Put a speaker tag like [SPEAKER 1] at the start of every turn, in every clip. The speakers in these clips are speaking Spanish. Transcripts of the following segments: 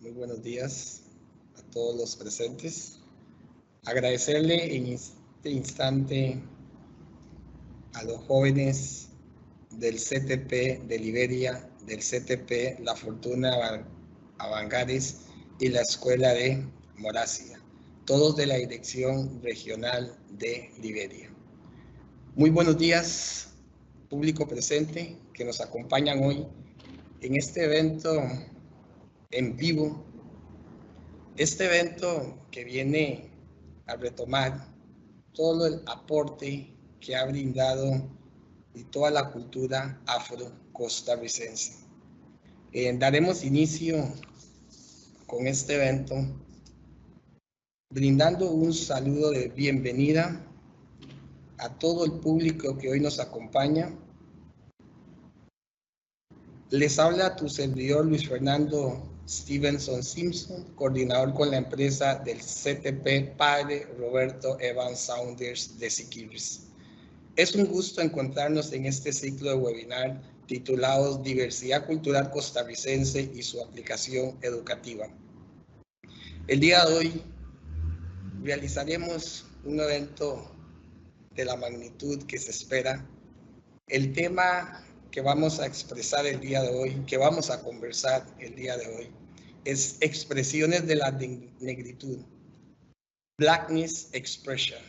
[SPEAKER 1] Muy buenos días a todos los presentes. Agradecerle en este instante a los jóvenes del CTP de Liberia, del CTP La Fortuna Avangares y la Escuela de Morasia, todos de la Dirección Regional de Liberia. Muy buenos días, público presente que nos acompañan hoy en este evento en vivo, este evento que viene a retomar todo el aporte que ha brindado y toda la cultura afro-costarricense. Daremos inicio con este evento brindando un saludo de bienvenida a todo el público que hoy nos acompaña. Les habla tu servidor Luis Fernando Stevenson Simpson, coordinador con la empresa del CTP Padre Roberto Evans Saunders de Siquirres. Es un gusto encontrarnos en este ciclo de webinar titulado Diversidad Cultural Costarricense y su aplicación educativa. El día de hoy realizaremos un evento de la magnitud que se espera. El tema que vamos a expresar el día de hoy, que vamos a conversar el día de hoy, es expresiones de la negritud, Blackness Expression.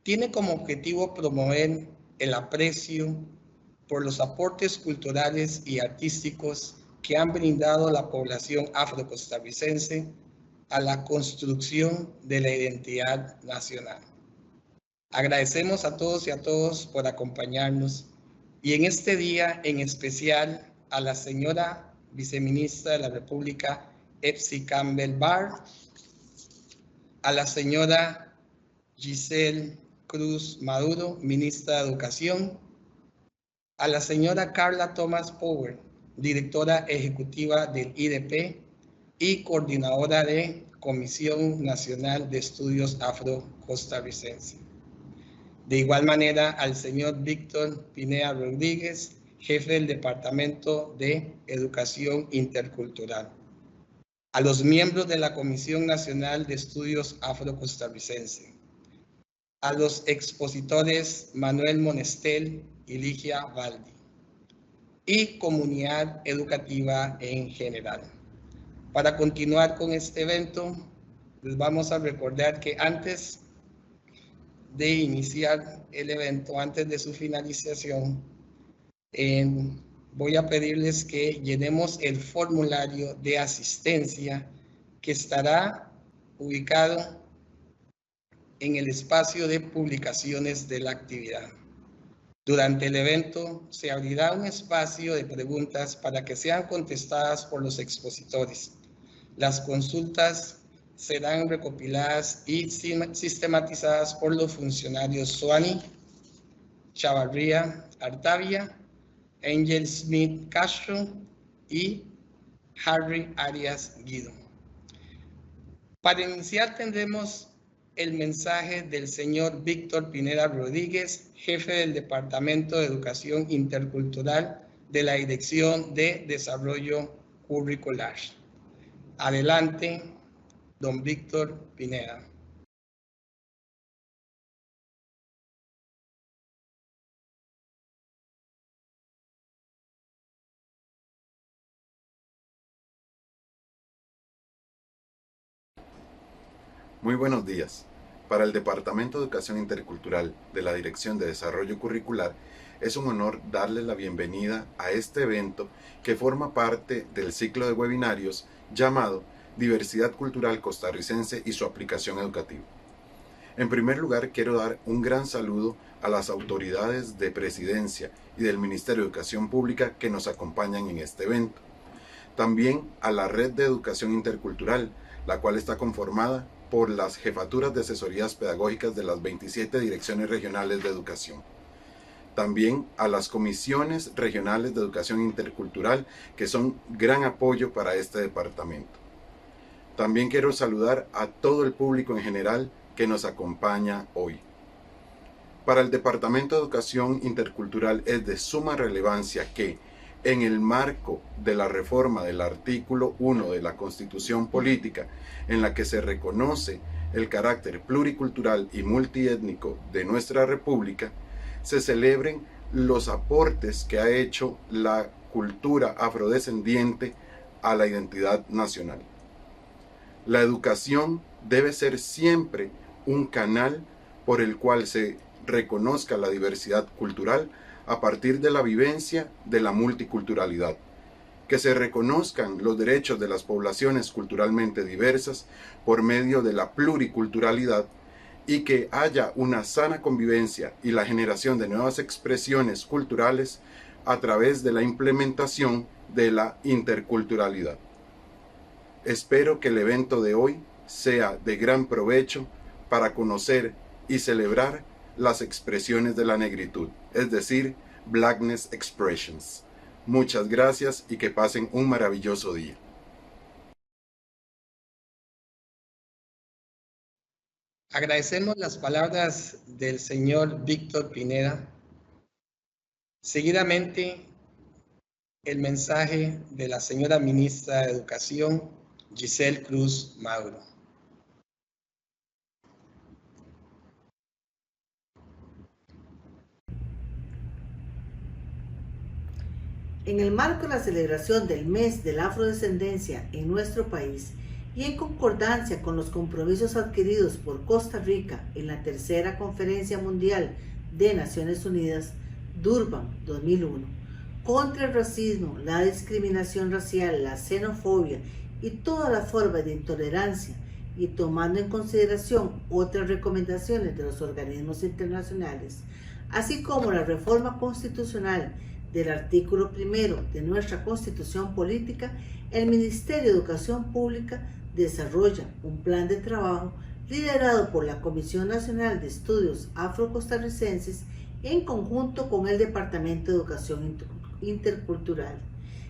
[SPEAKER 1] Tiene como objetivo promover el aprecio por los aportes culturales y artísticos que han brindado la población afro-costarricense a la construcción de la identidad nacional. Agradecemos a todos y a todas por acompañarnos y en este día en especial a la señora viceministra de la República, Epsi Campbell Barr, a la señora Giselle Cruz Maduro, ministra de Educación, a la señora Carla Thomas Power, directora ejecutiva del IDP y coordinadora de Comisión Nacional de Estudios Afro-Costarricenses. De igual manera, al señor Víctor Pineda Rodríguez, jefe del Departamento de Educación Intercultural. A los miembros de la Comisión Nacional de Estudios Afro-Costarricenses. A los expositores Manuel Monestel y Ligia Valdi. Y comunidad educativa en general. Para continuar con este evento, les vamos a recordar que antes de iniciar el evento, antes de su finalización, voy a pedirles que llenemos el formulario de asistencia que estará ubicado en el espacio de publicaciones de la actividad. Durante el evento se abrirá un espacio de preguntas para que sean contestadas por los expositores. Las consultas serán recopiladas y sistematizadas por los funcionarios Suani, Chavarría Artavia, Angel Smith Castro y Harry Arias Guido. Para iniciar tendremos el mensaje del señor Víctor Pineda Rodríguez, jefe del Departamento de Educación Intercultural de la Dirección de Desarrollo Curricular. Adelante, don Víctor Pineda.
[SPEAKER 2] Muy buenos días. Para el Departamento de Educación Intercultural de la Dirección de Desarrollo Curricular, es un honor darles la bienvenida a este evento que forma parte del ciclo de webinarios llamado Diversidad Cultural Costarricense y su aplicación educativa. En primer lugar, quiero dar un gran saludo a las autoridades de Presidencia y del Ministerio de Educación Pública que nos acompañan en este evento. También a la Red de Educación Intercultural, la cual está conformada por las jefaturas de asesorías pedagógicas de las 27 direcciones regionales de educación. También a las comisiones regionales de educación intercultural, que son gran apoyo para este departamento. También quiero saludar a todo el público en general que nos acompaña hoy. Para el Departamento de Educación Intercultural es de suma relevancia que, en el marco de la reforma del artículo 1 de la Constitución Política, en la que se reconoce el carácter pluricultural y multiétnico de nuestra República, se celebren los aportes que ha hecho la cultura afrodescendiente a la identidad nacional. La educación debe ser siempre un canal por el cual se reconozca la diversidad cultural a partir de la vivencia de la multiculturalidad, que se reconozcan los derechos de las poblaciones culturalmente diversas por medio de la pluriculturalidad y que haya una sana convivencia y la generación de nuevas expresiones culturales a través de la implementación de la interculturalidad. Espero que el evento de hoy sea de gran provecho para conocer y celebrar las expresiones de la negritud, es decir, Blackness Expressions. Muchas gracias y que pasen un maravilloso día.
[SPEAKER 1] Agradecemos las palabras del señor Víctor Pineda. Seguidamente, el mensaje de la señora ministra de Educación, Giselle Cruz Mauro.
[SPEAKER 3] En el marco de la celebración del mes de la afrodescendencia en nuestro país y en concordancia con los compromisos adquiridos por Costa Rica en la tercera Conferencia Mundial de Naciones Unidas, Durban 2001, contra el racismo, la discriminación racial, la xenofobia y todas las formas de intolerancia, y tomando en consideración otras recomendaciones de los organismos internacionales, así como la reforma constitucional del artículo 1 de nuestra Constitución Política, el Ministerio de Educación Pública desarrolla un plan de trabajo liderado por la Comisión Nacional de Estudios Afrocostarricenses en conjunto con el Departamento de Educación Intercultural,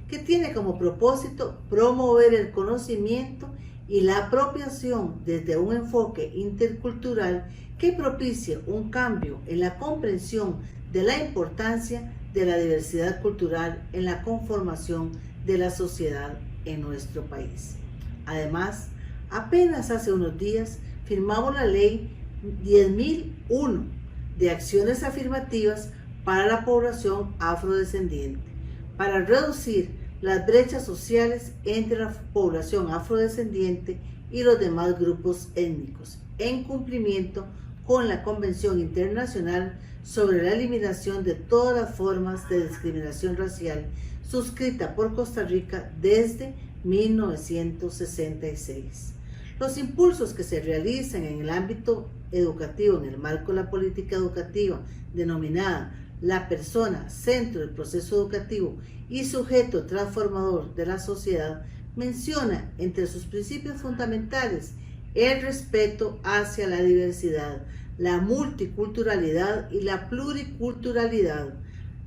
[SPEAKER 3] que tiene como propósito promover el conocimiento y la apropiación desde un enfoque intercultural que propicie un cambio en la comprensión de la importancia de la diversidad cultural en la conformación de la sociedad en nuestro país. Además, apenas hace unos días firmamos la Ley 10.001 de acciones afirmativas para la población afrodescendiente, para reducir las brechas sociales entre la población afrodescendiente y los demás grupos étnicos, en cumplimiento con la Convención Internacional sobre la eliminación de todas las formas de discriminación racial, suscrita por Costa Rica desde 1966. Los impulsos que se realizan en el ámbito educativo en el marco de la política educativa denominada la persona, centro del proceso educativo y sujeto transformador de la sociedad, menciona entre sus principios fundamentales el respeto hacia la diversidad, la multiculturalidad y la pluriculturalidad.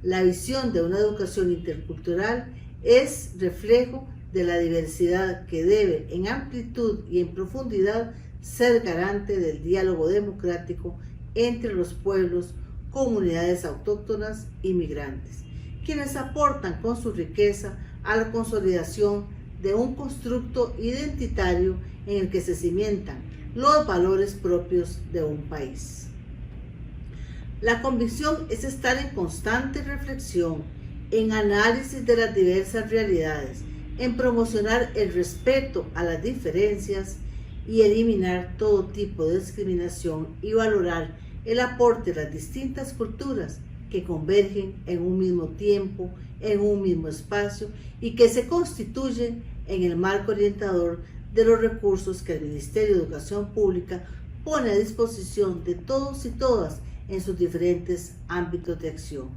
[SPEAKER 3] La visión de una educación intercultural es reflejo de la diversidad que debe, en amplitud y en profundidad, ser garante del diálogo democrático entre los pueblos, comunidades autóctonas y migrantes, quienes aportan con su riqueza a la consolidación de un constructo identitario en el que se cimentan los valores propios de un país. La convicción es estar en constante reflexión, en análisis de las diversas realidades, en promocionar el respeto a las diferencias y eliminar todo tipo de discriminación y valorar el aporte de las distintas culturas que convergen en un mismo tiempo, en un mismo espacio y que se constituyen en el marco orientador de los recursos que el Ministerio de Educación Pública pone a disposición de todos y todas en sus diferentes ámbitos de acción.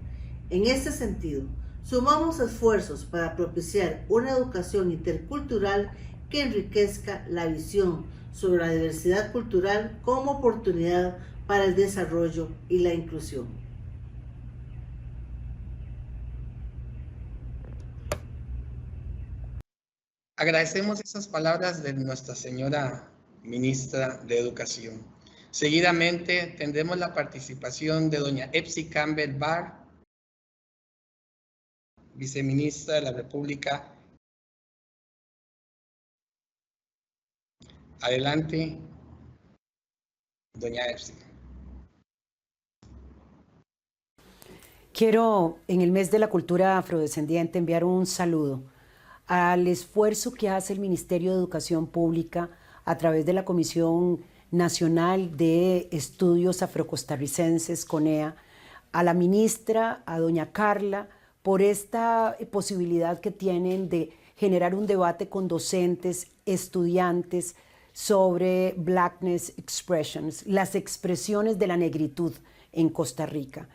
[SPEAKER 3] En este sentido, sumamos esfuerzos para propiciar una educación intercultural que enriquezca la visión sobre la diversidad cultural como oportunidad para el desarrollo y la inclusión.
[SPEAKER 1] Agradecemos esas palabras de nuestra señora ministra de Educación. Seguidamente tendremos la participación de doña Epsi Campbell Barr, viceministra de la República. Adelante, doña Epsi.
[SPEAKER 4] Quiero, en el mes de la cultura afrodescendiente, enviar un saludo al esfuerzo que hace el Ministerio de Educación Pública a través de la Comisión Nacional de Estudios Afrocostarricenses, CONEA, a la ministra, a doña Carla, por esta posibilidad que tienen de generar un debate con docentes, estudiantes, sobre Blackness Expressions, las expresiones de la negritud en Costa Rica,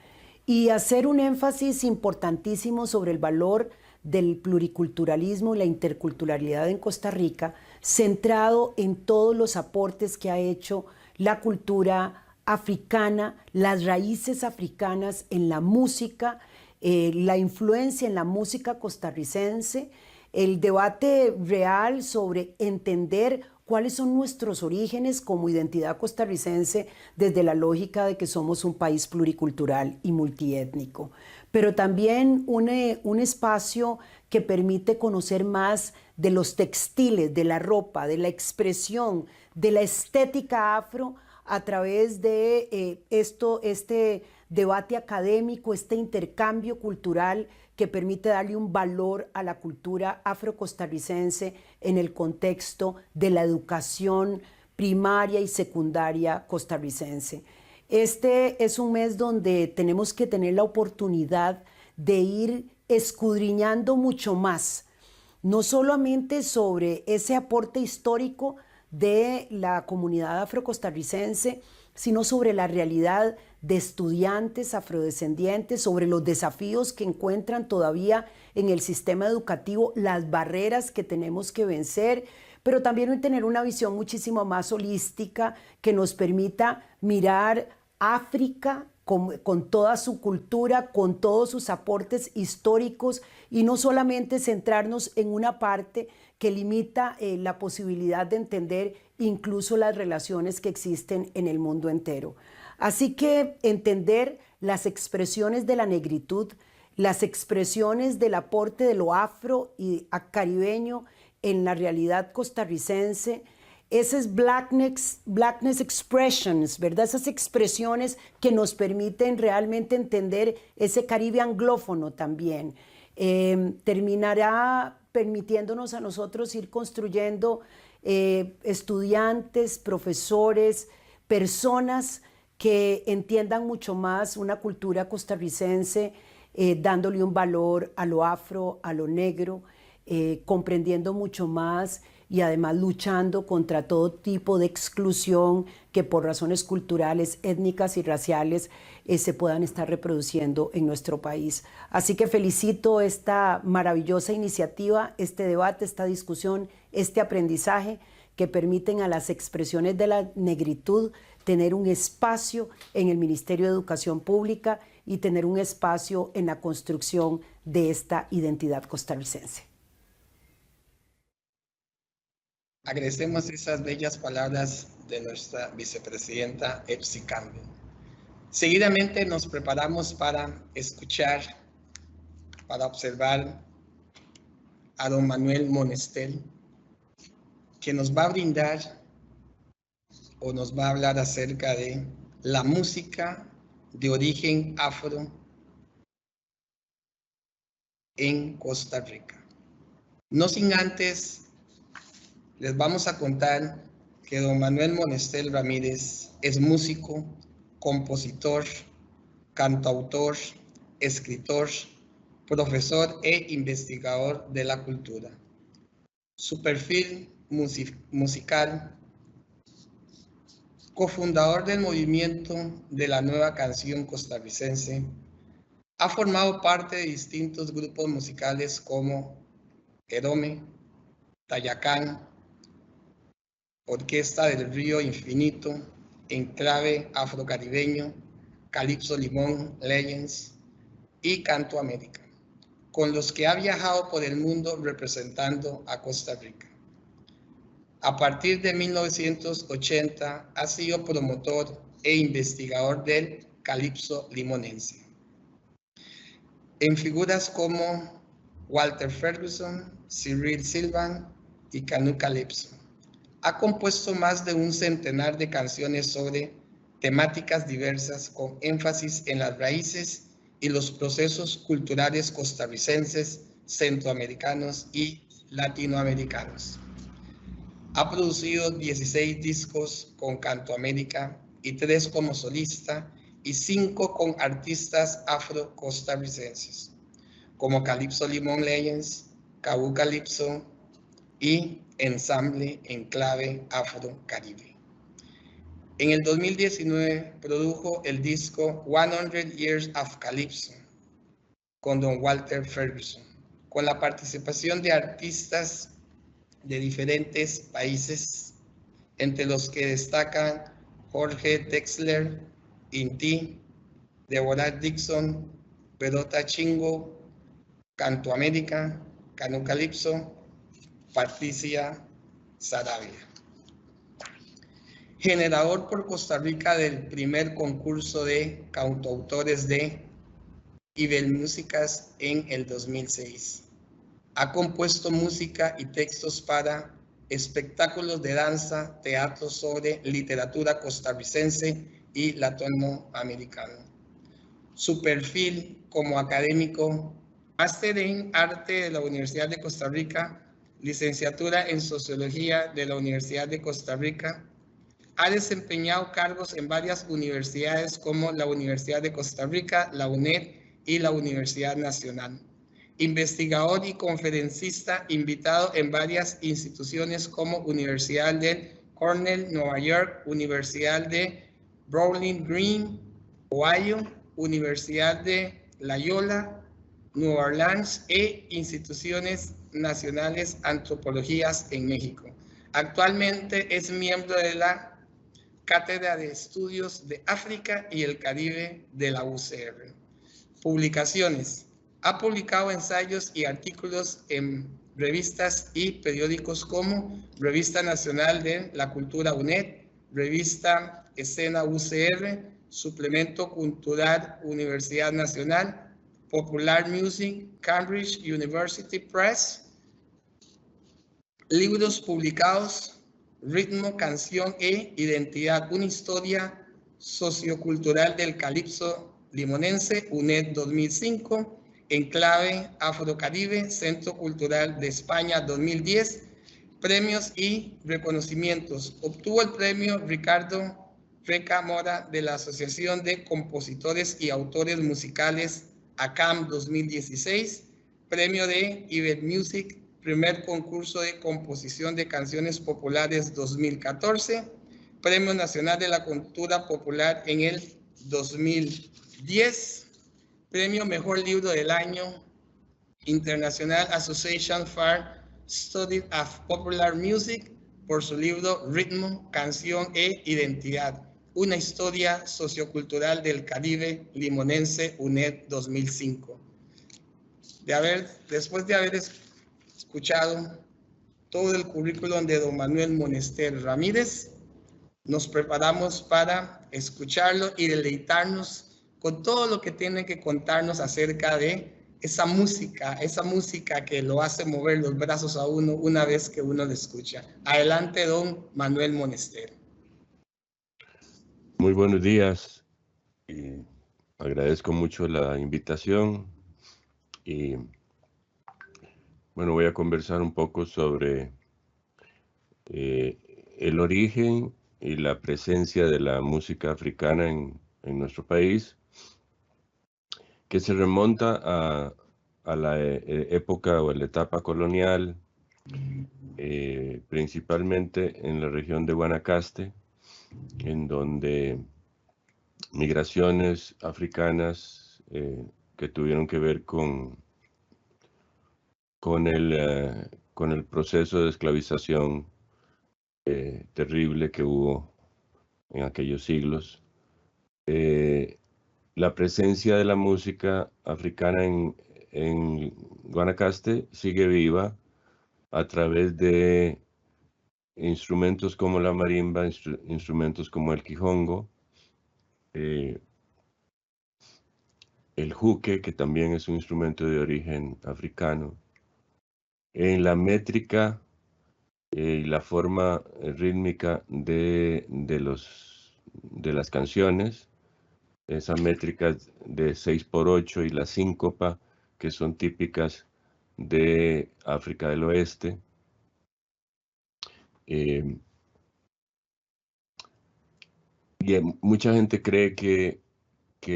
[SPEAKER 4] y hacer un énfasis importantísimo sobre el valor del pluriculturalismo y la interculturalidad en Costa Rica, centrado en todos los aportes que ha hecho la cultura africana, las raíces africanas en la música, la influencia en la música costarricense, el debate real sobre entender cuáles son nuestros orígenes como identidad costarricense desde la lógica de que somos un país pluricultural y multiétnico, pero también un espacio que permite conocer más de los textiles, de la ropa, de la expresión, de la estética afro a través de este debate académico, este intercambio cultural que permite darle un valor a la cultura afrocostarricense en el contexto de la educación primaria y secundaria costarricense. Este es un mes donde tenemos que tener la oportunidad de ir escudriñando mucho más, no solamente sobre ese aporte histórico de la comunidad afrocostarricense, sino sobre la realidad de estudiantes afrodescendientes, sobre los desafíos que encuentran todavía en el sistema educativo, las barreras que tenemos que vencer, pero también tener una visión muchísimo más holística que nos permita mirar África con toda su cultura, con todos sus aportes históricos y no solamente centrarnos en una parte que limita la posibilidad de entender incluso las relaciones que existen en el mundo entero. Así que entender las expresiones de la negritud, las expresiones del aporte de lo afro y caribeño en la realidad costarricense, esas blackness expressions, ¿verdad? Esas expresiones que nos permiten realmente entender ese Caribe anglófono también. Terminará permitiéndonos a nosotros ir construyendo estudiantes, profesores, personas que entiendan mucho más una cultura costarricense, dándole un valor a lo afro, a lo negro, comprendiendo mucho más y además luchando contra todo tipo de exclusión que por razones culturales, étnicas y raciales se puedan estar reproduciendo en nuestro país. Así que felicito esta maravillosa iniciativa, este debate, esta discusión, este aprendizaje que permiten a las expresiones de la negritud tener un espacio en el Ministerio de Educación Pública y tener un espacio en la construcción de esta identidad costarricense.
[SPEAKER 1] Agradecemos esas bellas palabras de nuestra vicepresidenta Epsi Campbell. Seguidamente nos preparamos para escuchar, para observar a don Manuel Monestel, que nos va a brindar o nos va a hablar acerca de la música de origen afro en Costa Rica. No sin antes, les vamos a contar que don Manuel Monestel Ramírez es músico, compositor, cantautor, escritor, profesor e investigador de la cultura. Su perfil musical, cofundador del movimiento de la nueva canción costarricense, ha formado parte de distintos grupos musicales como Erome, Tayacán, Orquesta del Río Infinito, Enclave Afrocaribeño, Calypso Limón Legends y Canto América, con los que ha viajado por el mundo representando a Costa Rica. A partir de 1980 ha sido promotor e investigador del Calypso limonense. En figuras como Walter Ferguson, Cyril Sylvan y Canu Calypso, ha compuesto más de un centenar de canciones sobre temáticas diversas con énfasis en las raíces y los procesos culturales costarricenses, centroamericanos y latinoamericanos. Ha producido 16 discos con Canto América y 3 como solista y 5 con artistas afro-costarricenses, como Calypso Limón Legends, Cabú Calypso y Ensamble Enclave Afro-Caribe. En el 2019 produjo el disco 100 Years of Calypso con don Walter Ferguson, con la participación de artistas de diferentes países, entre los que destacan Jorge Drexler, Inti, Deborah Dixon, Perota Chingo, Canto América, Canu Calypso, Patricia Saravia. Generador por Costa Rica del primer concurso de cantautores de Ibelmúsicas en el 2006. Ha compuesto música y textos para espectáculos de danza, teatro sobre literatura costarricense y latinoamericano. Su perfil como académico: máster en Arte de la Universidad de Costa Rica, licenciatura en Sociología de la Universidad de Costa Rica. Ha desempeñado cargos en varias universidades como la Universidad de Costa Rica, la UNED y la Universidad Nacional. Investigador y conferencista invitado en varias instituciones como Universidad de Cornell, Nueva York, Universidad de Bowling Green, Ohio, Universidad de Loyola, New Orleans e instituciones nacionales antropologías en México. Actualmente es miembro de la Cátedra de Estudios de África y el Caribe de la UCR. Publicaciones. Ha publicado ensayos y artículos en revistas y periódicos como Revista Nacional de la Cultura UNED, Revista Escena UCR, Suplemento Cultural Universidad Nacional, Popular Music, Cambridge University Press. Libros publicados: Ritmo, Canción e Identidad, una historia sociocultural del Calypso limonense, UNED 2005, Enclave Afrocaribe, Centro Cultural de España 2010, premios y reconocimientos. Obtuvo el premio Ricardo Reca Mora de la Asociación de Compositores y Autores Musicales ACAM 2016, premio de Ibelmusic primer concurso de composición de canciones populares 2014, Premio Nacional de la Cultura Popular en el 2010, Premio Mejor Libro del Año, International Association for Study of Popular Music, por su libro Ritmo, Canción e Identidad, una historia sociocultural del Caribe limonense, UNED 2005. Después de haber escuchado todo el currículum de don Manuel Monester Ramírez, nos preparamos para escucharlo y deleitarnos con todo lo que tiene que contarnos acerca de esa música que lo hace mover los brazos a uno una vez que uno lo escucha. Adelante, don Manuel Monester.
[SPEAKER 5] Muy buenos días. Y agradezco mucho la invitación y bueno, voy a conversar un poco sobre el origen y la presencia de la música africana en nuestro país, que se remonta a la época o a la etapa colonial, principalmente en la región de Guanacaste, en donde migraciones africanas que tuvieron que ver con el proceso de esclavización terrible que hubo en aquellos siglos. La presencia de la música africana en Guanacaste sigue viva a través de instrumentos como la marimba, instrumentos como el quijongo, el juque, que también es un instrumento de origen africano. En la métrica y la forma rítmica de las canciones, esa métrica de 6/8 y la síncopa, que son típicas de África del Oeste. Y mucha gente cree que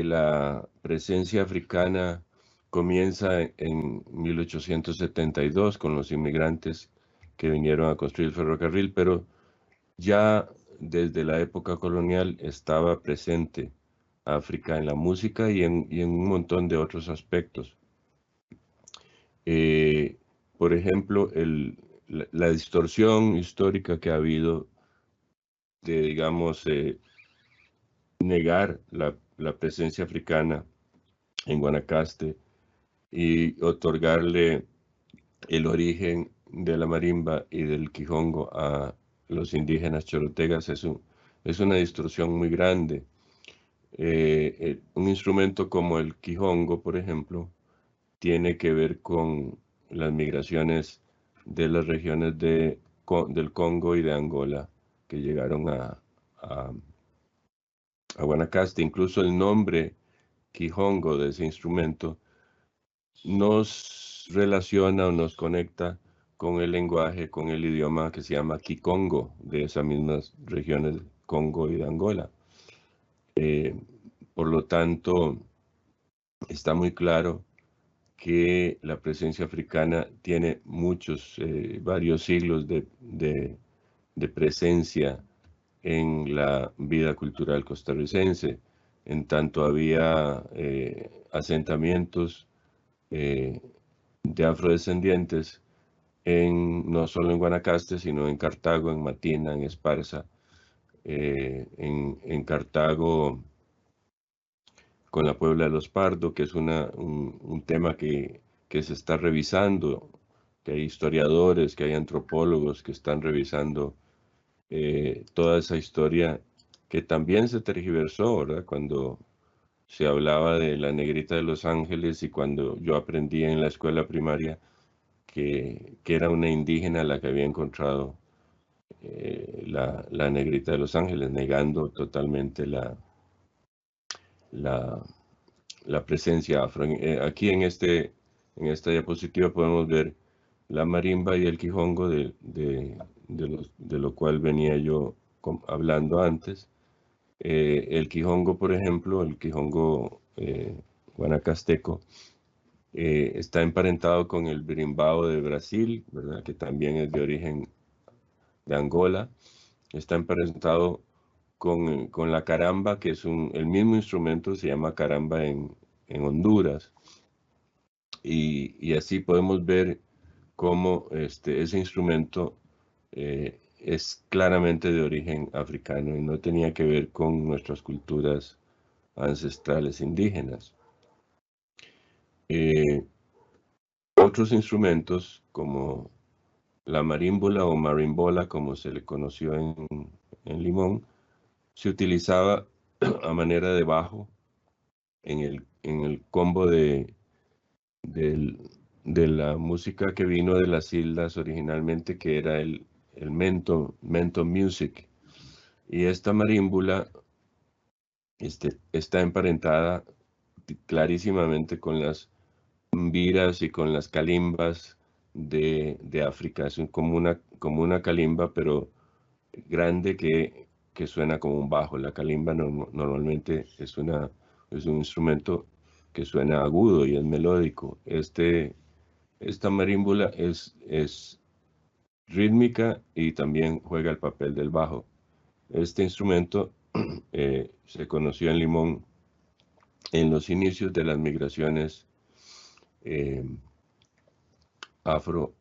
[SPEAKER 5] la presencia africana comienza en 1872 con los inmigrantes que vinieron a construir el ferrocarril, pero ya desde la época colonial estaba presente África en la música y en un montón de otros aspectos. Por ejemplo, la distorsión histórica que ha habido de, digamos, negar la presencia africana en Guanacaste y otorgarle el origen de la marimba y del quijongo a los indígenas chorotegas es una distorsión muy grande. Un instrumento como el quijongo, por ejemplo, tiene que ver con las migraciones de las regiones del Congo y de Angola que llegaron a Guanacaste. Incluso el nombre quijongo de ese instrumento nos relaciona o nos conecta con el lenguaje, con el idioma que se llama kikongo, de esas mismas regiones de Congo y de Angola. Por lo tanto, está muy claro que la presencia africana tiene varios siglos de presencia en la vida cultural costarricense. En tanto había asentamientos de afrodescendientes no solo en Guanacaste, sino en Cartago, en Matina, en Esparza, en Cartago con la Puebla de los Pardo, que es un tema que se está revisando, que hay historiadores, que hay antropólogos que están revisando toda esa historia que también se tergiversó, ¿verdad? Cuando se hablaba de la negrita de Los Ángeles y cuando yo aprendí en la escuela primaria que era una indígena la que había encontrado la negrita de Los Ángeles, negando totalmente la presencia afro. Aquí en esta diapositiva podemos ver la marimba y el quijongo de lo cual venía yo hablando antes. El quijongo, por ejemplo, el quijongo guanacasteco, Está emparentado con el berimbau de Brasil, ¿verdad? Que también es de origen de Angola. Está emparentado con la caramba, que es el mismo instrumento, se llama caramba en Honduras. Y así podemos ver cómo ese instrumento es claramente de origen africano y no tenía que ver con nuestras culturas ancestrales indígenas. Otros instrumentos como la marímbola o marimbola, como se le conoció en Limón, se utilizaba a manera de bajo en el combo de la música que vino de las islas originalmente, que era el mento music. Y esta marímbula está emparentada clarísimamente con las mbiras y con las calimbas de África. Es como una calimba, pero grande que suena como un bajo. La calimba normalmente es un instrumento que suena agudo y es melódico. Esta marímbula es rítmica y también juega el papel del bajo. Este instrumento se conoció en Limón en los inicios de las migraciones afro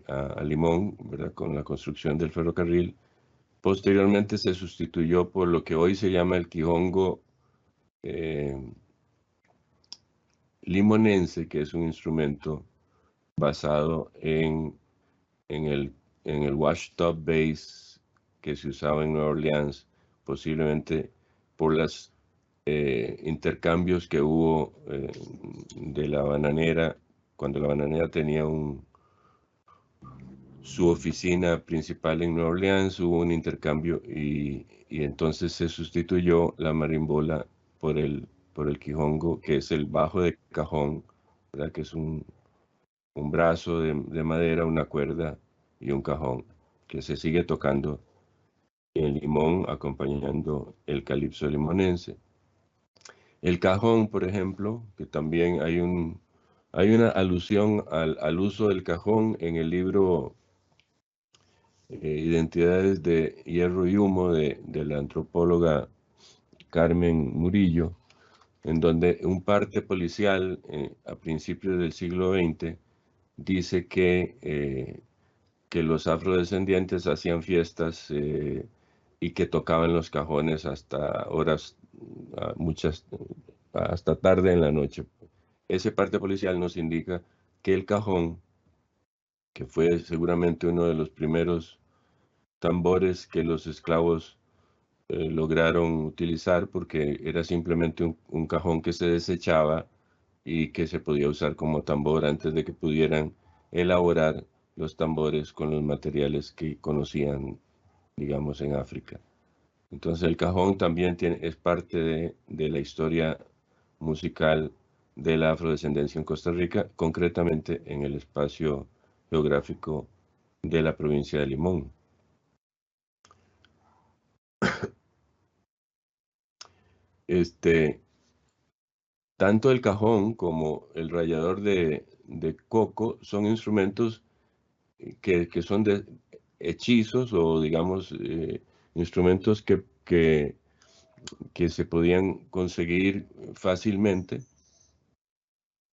[SPEAKER 5] a Limón, ¿verdad? Con la construcción del ferrocarril. Posteriormente se sustituyó por lo que hoy se llama el quijongo limonense, que es un instrumento basado en el washtub bass que se usaba en Nueva Orleans, posiblemente por los intercambios que hubo de la bananera, cuando la bananera tenía su oficina principal en Nueva Orleans, hubo un intercambio y entonces se sustituyó la marimbola por el quijongo, que es el bajo de cajón, ¿verdad? Que es un brazo de madera, una cuerda y un cajón, que se sigue tocando en Limón acompañando el calipso limonense. El cajón, por ejemplo, que también hay una alusión al uso del cajón en el libro Identidades de Hierro y Humo de la antropóloga Carmen Murillo, en donde un parte policial a principios del siglo XX dice que los afrodescendientes hacían fiestas y que tocaban los cajones hasta horas, hasta tarde en la noche. Ese parte policial nos indica que el cajón, que fue seguramente uno de los primeros tambores que los esclavos lograron utilizar, porque era simplemente un cajón que se desechaba y que se podía usar como tambor antes de que pudieran elaborar los tambores con los materiales que conocían, digamos, en África. Entonces el cajón también es parte de la historia musical de la afrodescendencia en Costa Rica, concretamente en el espacio geográfico de la provincia de Limón. Tanto el cajón como el rallador de coco son instrumentos que son de hechizos o, digamos, instrumentos que se podían conseguir fácilmente.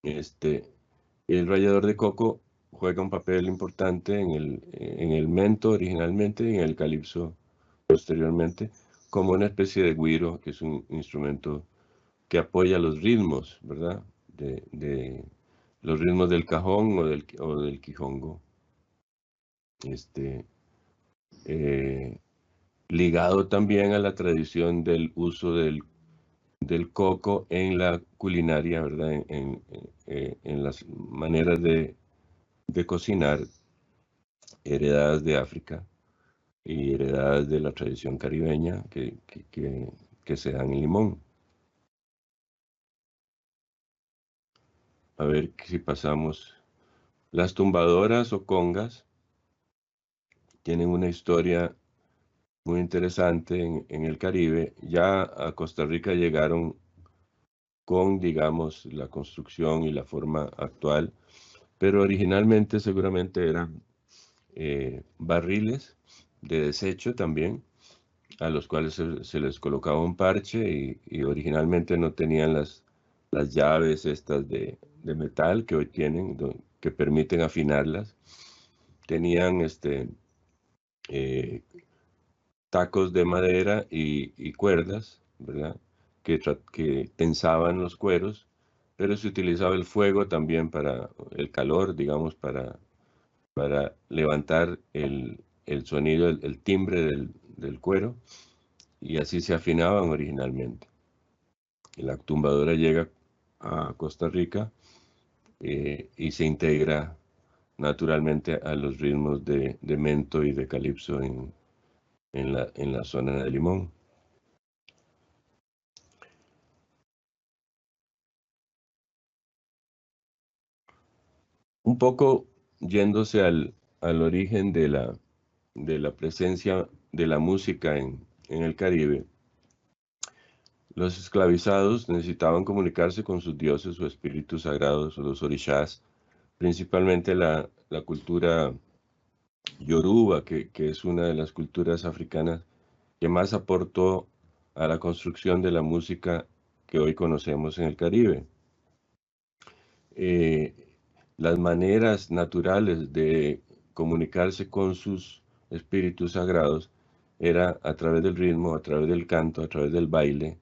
[SPEAKER 5] El rallador de coco juega un papel importante en el mento originalmente y en el calipso posteriormente, como una especie de güiro, que es un instrumento que apoya los ritmos, ¿verdad? De los ritmos del cajón o del quijongo. Ligado también a la tradición del uso del coco en la culinaria, ¿verdad? En las maneras de cocinar heredadas de África y heredadas de la tradición caribeña que se dan en Limón. A ver si pasamos. Las tumbadoras o congas tienen una historia muy interesante en el Caribe. Ya a Costa Rica llegaron con, digamos, la construcción y la forma actual, pero originalmente seguramente eran barriles de desecho también, a los cuales se les colocaba un parche y originalmente no tenían las llaves estas de metal que hoy tienen, que permiten afinarlas. Tenían tacos de madera y cuerdas, ¿verdad? Que tensaban los cueros, pero se utilizaba el fuego también para el calor, digamos, para levantar el sonido, el timbre del cuero, y así se afinaban originalmente. La tumbadora llega a Costa Rica y se integra naturalmente a los ritmos de mento y de calipso en la zona de Limón. Un poco yéndose al origen de la presencia de la música en el Caribe, los esclavizados necesitaban comunicarse con sus dioses o espíritus sagrados, o los orishas, principalmente la cultura yoruba, que es una de las culturas africanas que más aportó a la construcción de la música que hoy conocemos en el Caribe. Las maneras naturales de comunicarse con sus espíritus sagrados era a través del ritmo, a través del canto, a través del baile,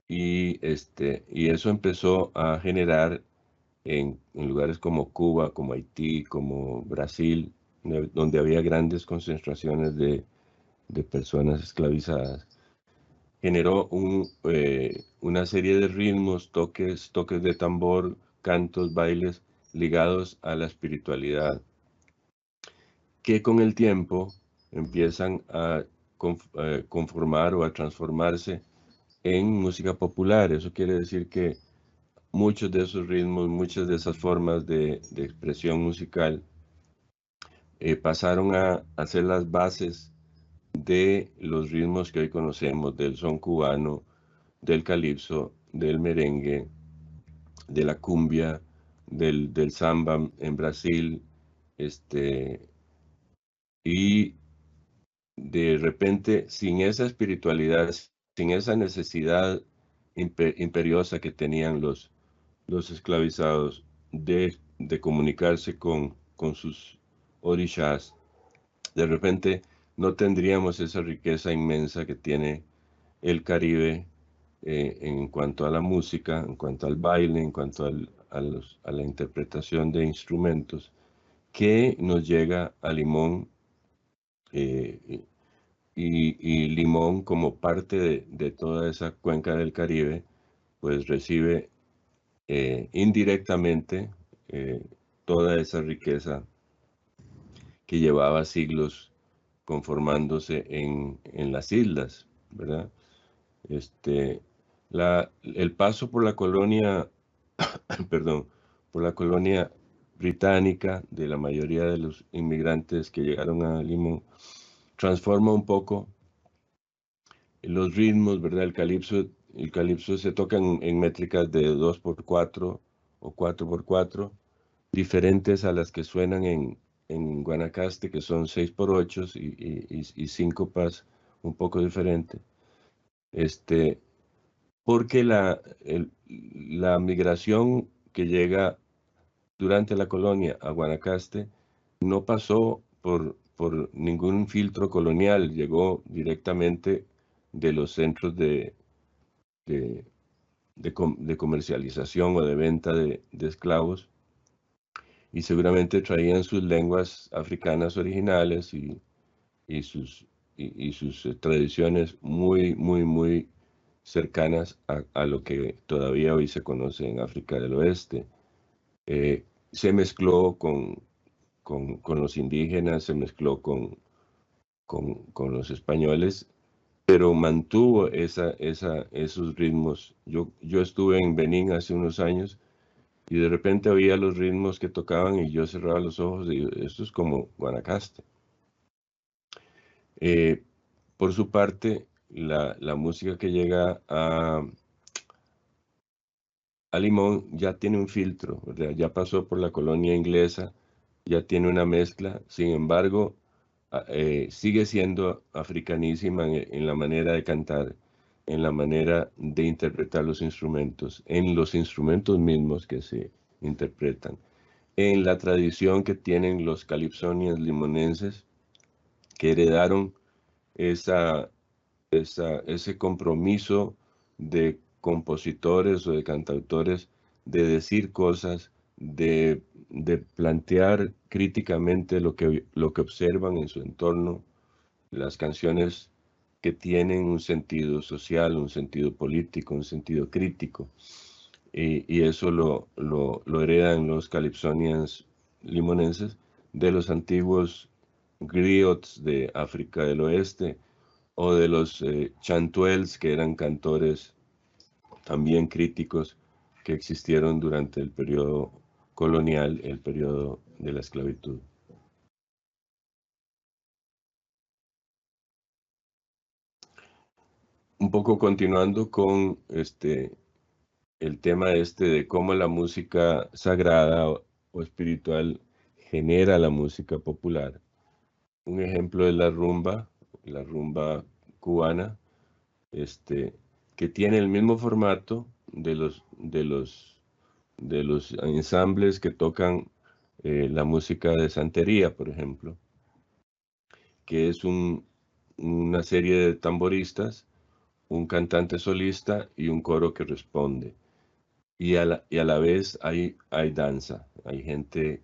[SPEAKER 5] y eso empezó a generar en lugares como Cuba, como Haití, como Brasil, donde había grandes concentraciones de personas esclavizadas. Generó una serie de ritmos, toques de tambor, cantos, bailes ligados a la espiritualidad, que con el tiempo empiezan a conformar o a transformarse en música popular. Eso quiere decir que muchos de esos ritmos, muchas de esas formas de expresión musical pasaron a ser las bases de los ritmos que hoy conocemos, del son cubano, del calipso, del merengue, de la cumbia, del samba en Brasil, y de repente, sin esa espiritualidad, sin esa necesidad imperiosa que tenían los esclavizados de comunicarse con sus orishas, de repente no tendríamos esa riqueza inmensa que tiene el Caribe en cuanto a la música, en cuanto al baile, en cuanto a la interpretación de instrumentos, que nos llega a Limón, y Limón, como parte de toda esa cuenca del Caribe, pues recibe indirectamente toda esa riqueza que llevaba siglos conformándose en las islas, ¿verdad? El paso por la colonia, perdón, por la colonia británica de la mayoría de los inmigrantes que llegaron a Limón transforma un poco los ritmos, ¿verdad? El calipso se toca en métricas de 2x4 o 4x4, diferentes a las que suenan en Guanacaste, que son 6x8 y síncopas un poco diferentes. Porque la migración que llega durante la colonia a Guanacaste no pasó por ningún filtro colonial, llegó directamente de los centros de comercialización o de venta de esclavos, y seguramente traían sus lenguas africanas originales y sus tradiciones muy, muy, muy cercanas a lo que todavía hoy se conoce en África del Oeste. Se mezcló con los indígenas, se mezcló con los españoles, pero mantuvo esos ritmos. Yo estuve en Benín hace unos años y de repente oía los ritmos que tocaban y yo cerraba los ojos y esto es como Guanacaste. Por su parte, la música que llega a limón ya tiene un filtro, ¿verdad? Ya pasó por la colonia inglesa, ya tiene una mezcla, sin embargo, sigue siendo africanísima en la manera de cantar, en la manera de interpretar los instrumentos, en los instrumentos mismos que se interpretan, en la tradición que tienen los calipsonians limonenses, que heredaron ese compromiso de compositores o de cantautores de decir cosas, de plantear críticamente lo que observan en su entorno, las canciones que tienen un sentido social, un sentido político, un sentido crítico. Y eso lo heredan los calipsonians limonenses de los antiguos griots de África del Oeste, o de los chantuels, que eran cantores también críticos que existieron durante el periodo colonial, el periodo de la esclavitud. Un poco continuando con el tema de cómo la música sagrada o espiritual genera la música popular. Un ejemplo es la rumba cubana, que tiene el mismo formato de los ensambles que tocan la música de santería, por ejemplo, que es una serie de tamboristas, un cantante solista y un coro que responde. Y a la vez hay danza, hay gente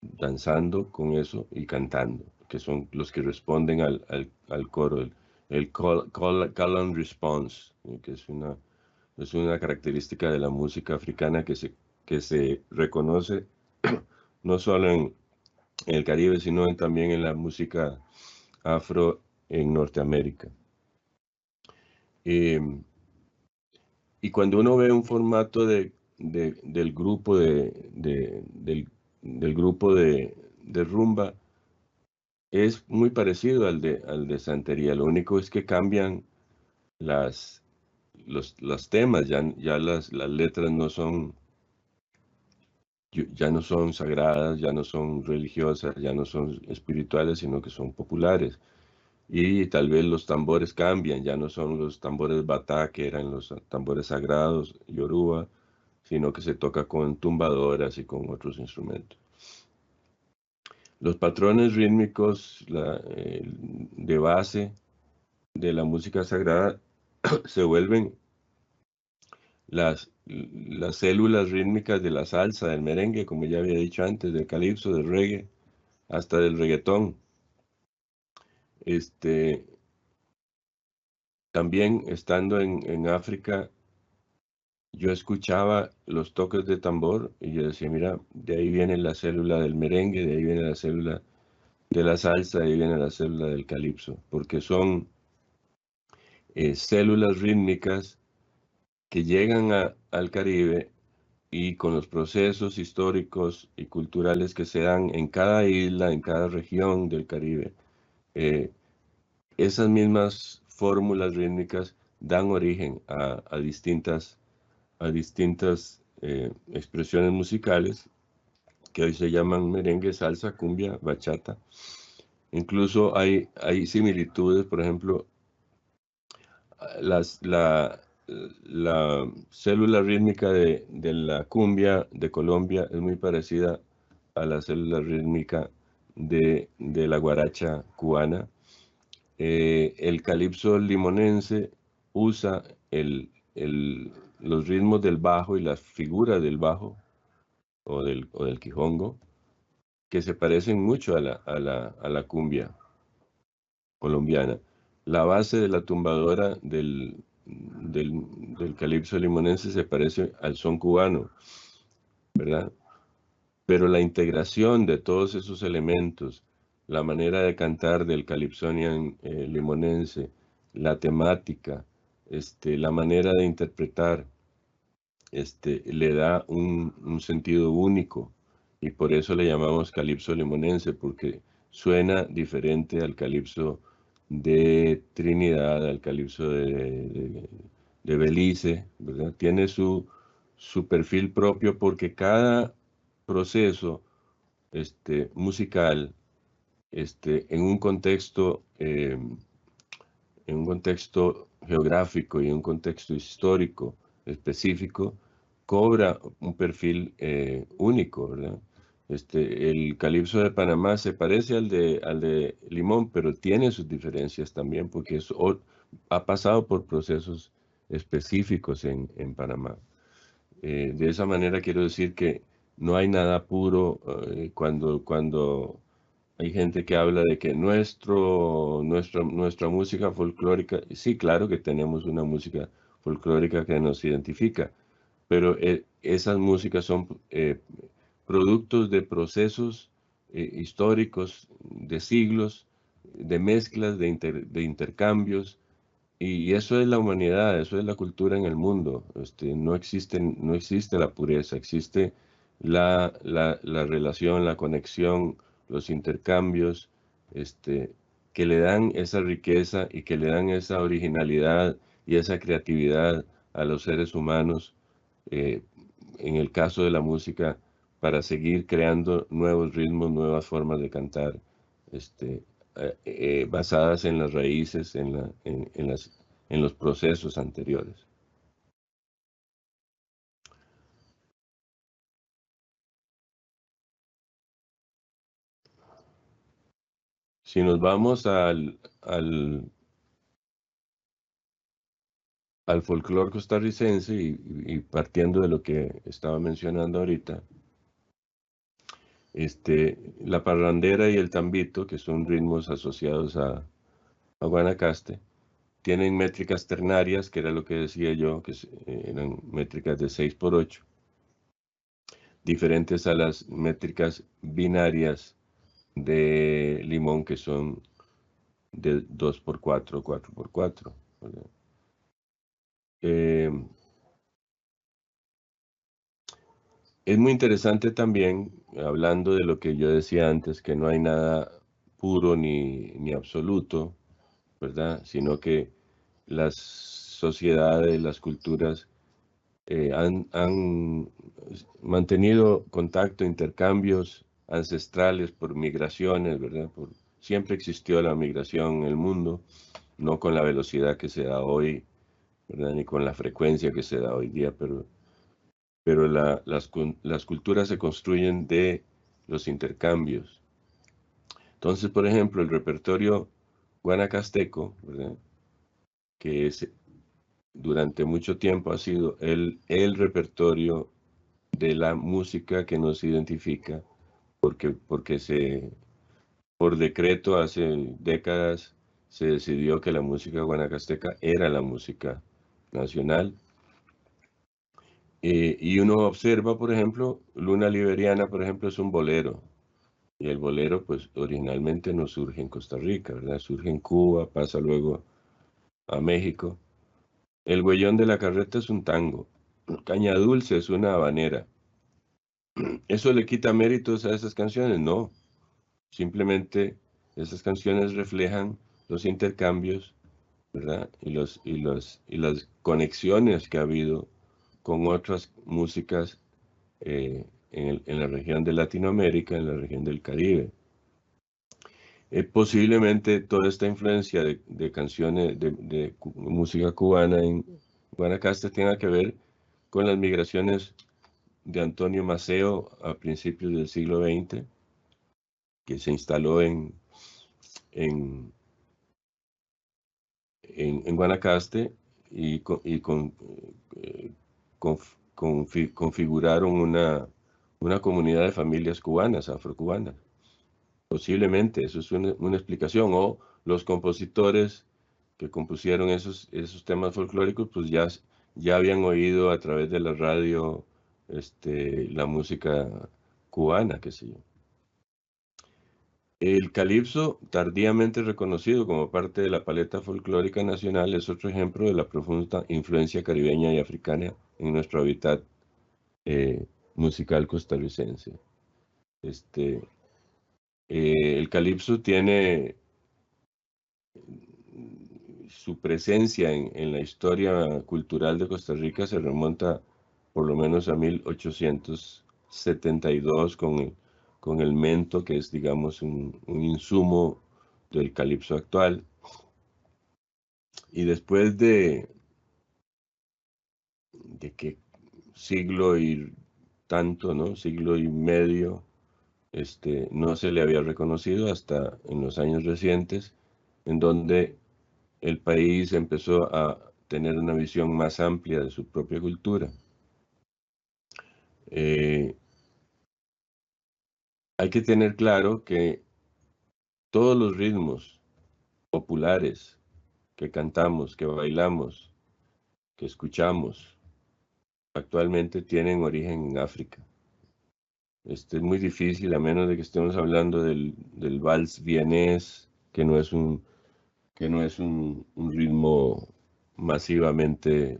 [SPEAKER 5] danzando con eso y cantando, que son los que responden al coro, el call and response, que es una característica de la música africana que se reconoce no solo en el Caribe, sino también en la música afro en Norteamérica. Y cuando uno ve un formato del grupo del grupo de rumba, es muy parecido al de santería. Lo único es que cambian los temas, ya las letras ya no son sagradas, ya no son religiosas, ya no son espirituales, sino que son populares. Y tal vez los tambores cambian, ya no son los tambores batá, que eran los tambores sagrados, yoruba, sino que se toca con tumbadoras y con otros instrumentos. Los patrones rítmicos de base de la música sagrada se vuelven las células rítmicas de la salsa, del merengue, como ya había dicho antes, del calipso, del reggae, hasta del reggaetón. También estando en África, yo escuchaba los toques de tambor y yo decía, mira, de ahí viene la célula del merengue, de ahí viene la célula de la salsa, de ahí viene la célula del calipso, porque son células rítmicas que llegan al Caribe, y con los procesos históricos y culturales que se dan en cada isla, en cada región del Caribe, esas mismas fórmulas rítmicas dan origen a distintas expresiones musicales que hoy se llaman merengue, salsa, cumbia, bachata. Incluso hay similitudes, por ejemplo, la célula rítmica de la cumbia de Colombia es muy parecida a la célula rítmica de la guaracha cubana. El calipso limonense usa los ritmos del bajo y las figuras del bajo o del quijongo, que se parecen mucho a la cumbia colombiana. La base de la tumbadora del calipso limonense se parece al son cubano, ¿verdad? Pero la integración de todos esos elementos, la manera de cantar del calipsonian limonense, la temática, la manera de interpretar, le da un sentido único, y por eso le llamamos calipso limonense, porque suena diferente al calipso de Trinidad, al calipso de Belice, ¿verdad? Tiene su su perfil propio, porque cada proceso musical en un contexto geográfico y en un contexto histórico específico, cobra un perfil único, ¿verdad? El calipso de Panamá se parece al de Limón, pero tiene sus diferencias también, porque ha pasado por procesos específicos en Panamá. De esa manera quiero decir que no hay nada puro cuando hay gente que habla de que nuestra música folclórica, sí, claro que tenemos una música folclórica que nos identifica, pero esas músicas son productos de procesos históricos, de siglos, de mezclas, de intercambios, y eso es la humanidad, eso es la cultura en el mundo. No existe la pureza, existe la relación, la conexión, los intercambios, que le dan esa riqueza y que le dan esa originalidad y esa creatividad a los seres humanos, eh, en el caso de la música, para seguir creando nuevos ritmos, nuevas formas de cantar, basadas en las raíces, en los procesos anteriores. Si nos vamos al folclore costarricense y partiendo de lo que estaba mencionando ahorita, la parrandera y el tambito, que son ritmos asociados a Guanacaste, tienen métricas ternarias, que era lo que decía yo, que eran métricas de 6x8, diferentes a las métricas binarias de Limón, que son de 2x4, 4x4. Es muy interesante también, hablando de lo que yo decía antes, que no hay nada puro ni absoluto, ¿verdad? Sino que las sociedades, las culturas han mantenido contacto, intercambios ancestrales por migraciones, ¿verdad? Siempre existió la migración en el mundo, no con la velocidad que se da hoy, ¿verdad? Ni con la frecuencia que se da hoy día, pero las culturas se construyen de los intercambios. Entonces, por ejemplo, el repertorio guanacasteco, ¿verdad? Que durante mucho tiempo ha sido el repertorio de la música que nos identifica, porque por decreto hace décadas se decidió que la música guanacasteca era la música nacional. Y uno observa, por ejemplo, Luna Liberiana, por ejemplo, es un bolero. Y el bolero, pues, originalmente no surge en Costa Rica, ¿verdad? Surge en Cuba, pasa luego a México. El Huellón de la Carreta es un tango. Caña Dulce es una habanera. ¿Eso le quita méritos a esas canciones? No. Simplemente esas canciones reflejan los intercambios, ¿verdad? Y las conexiones que ha habido con otras músicas en la región de Latinoamérica, en la región del Caribe. Posiblemente toda esta influencia de canciones de música cubana en Guanacaste tenga que ver con las migraciones de Antonio Maceo a principios del siglo XX, que se instaló en Guanacaste y configuraron una comunidad de familias cubanas, afrocubanas. Posiblemente, eso es una explicación. O los compositores que compusieron esos temas folclóricos, pues ya habían oído a través de la radio la música cubana, qué sé yo. El calipso, tardíamente reconocido como parte de la paleta folclórica nacional, es otro ejemplo de la profunda influencia caribeña y africana en nuestro hábitat musical costarricense. El calipso tiene su presencia en la historia cultural de Costa Rica, se remonta por lo menos a 1872 con el mento, que es, digamos, un insumo del calipso actual. Y después de que siglo y tanto, ¿no? Siglo y medio, no se le había reconocido hasta en los años recientes, en donde el país empezó a tener una visión más amplia de su propia cultura. Hay que tener claro que todos los ritmos populares que cantamos, que bailamos, que escuchamos, actualmente tienen origen en África. Es muy difícil, a menos de que estemos hablando del vals vienés, que no es un ritmo masivamente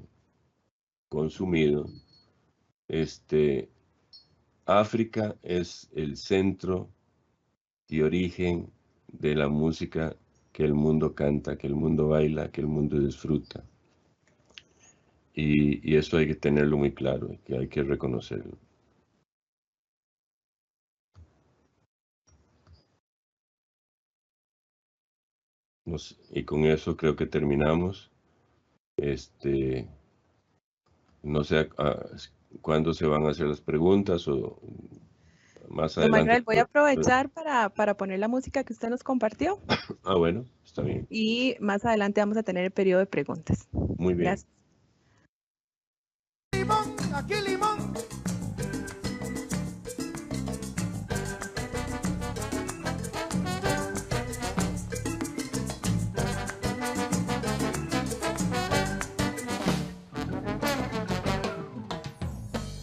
[SPEAKER 5] consumido. África es el centro y origen de la música que el mundo canta, que el mundo baila, que el mundo disfruta. Y eso hay que tenerlo muy claro, que hay que reconocerlo. Y con eso creo que terminamos. No sé cuándo se van a hacer las preguntas o más
[SPEAKER 6] Don
[SPEAKER 5] adelante.
[SPEAKER 6] Manuel, voy a aprovechar para poner la música que usted nos compartió.
[SPEAKER 5] Ah, bueno, está bien.
[SPEAKER 6] Y más adelante vamos a tener el periodo de preguntas.
[SPEAKER 5] Muy bien.
[SPEAKER 6] Gracias.
[SPEAKER 7] Limón, aquí limón.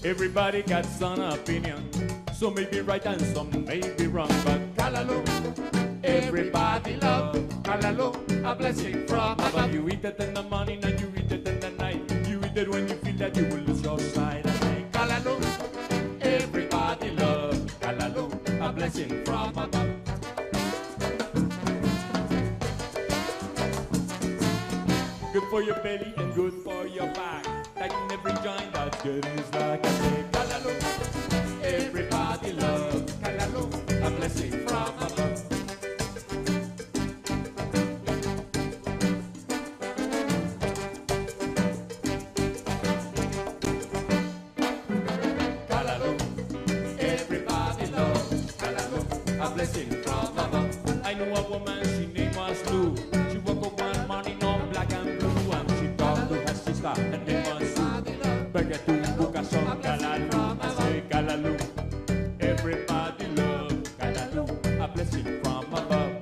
[SPEAKER 7] Everybody got some opinion, some may be right and some may be wrong, but Callaloo, everybody love Callaloo, a blessing from above. You eat it in the morning and you eat it in the night. You eat it when you feel that you will lose your sight. I say Callaloo, everybody love Callaloo, a blessing from above. Good for your belly and good for your back. Tighten every joint that's good is like I say Callaloo, everybody love Callaloo, a blessing from above. Callaloo, everybody love Callaloo, a blessing from above. I know a woman, she name was Lou. She woke up one morning all black and blue, and she talked to her sister, her name was Porque tu boca son Callaloo, I say Callaloo, everybody love Callaloo, a blessing from above.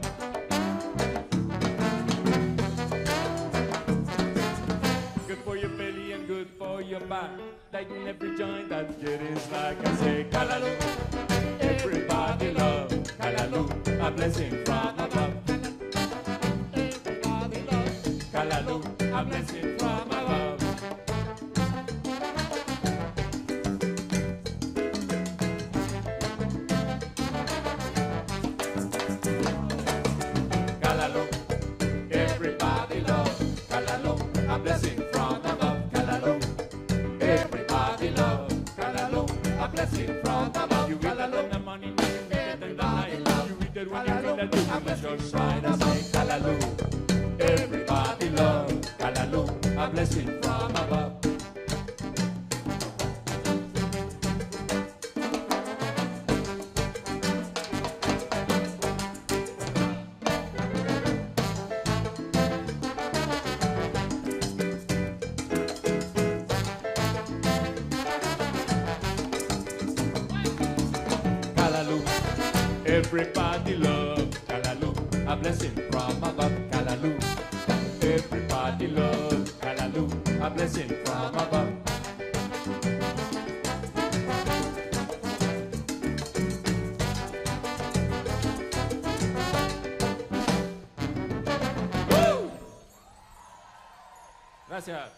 [SPEAKER 7] Good for your belly and good for your back. Tighten every joint that get is like I say Callaloo, everybody love Callaloo, a blessing from above. Everybody love Callaloo, a blessing from above. Callaloo, everybody love Callaloo, a blessing from above. Callaloo, everybody love Callaloo, a blessing from above. You eat it in the morning, you eat it in the night. You eat it when you feel that you will lose your sight. I say Callaloo, everybody love Callaloo, a blessing from above. Callaloo, everybody love Callaloo, a blessing from above. Callaloo, everybody love Callaloo, a blessing from above. ¡Woo! Gracias.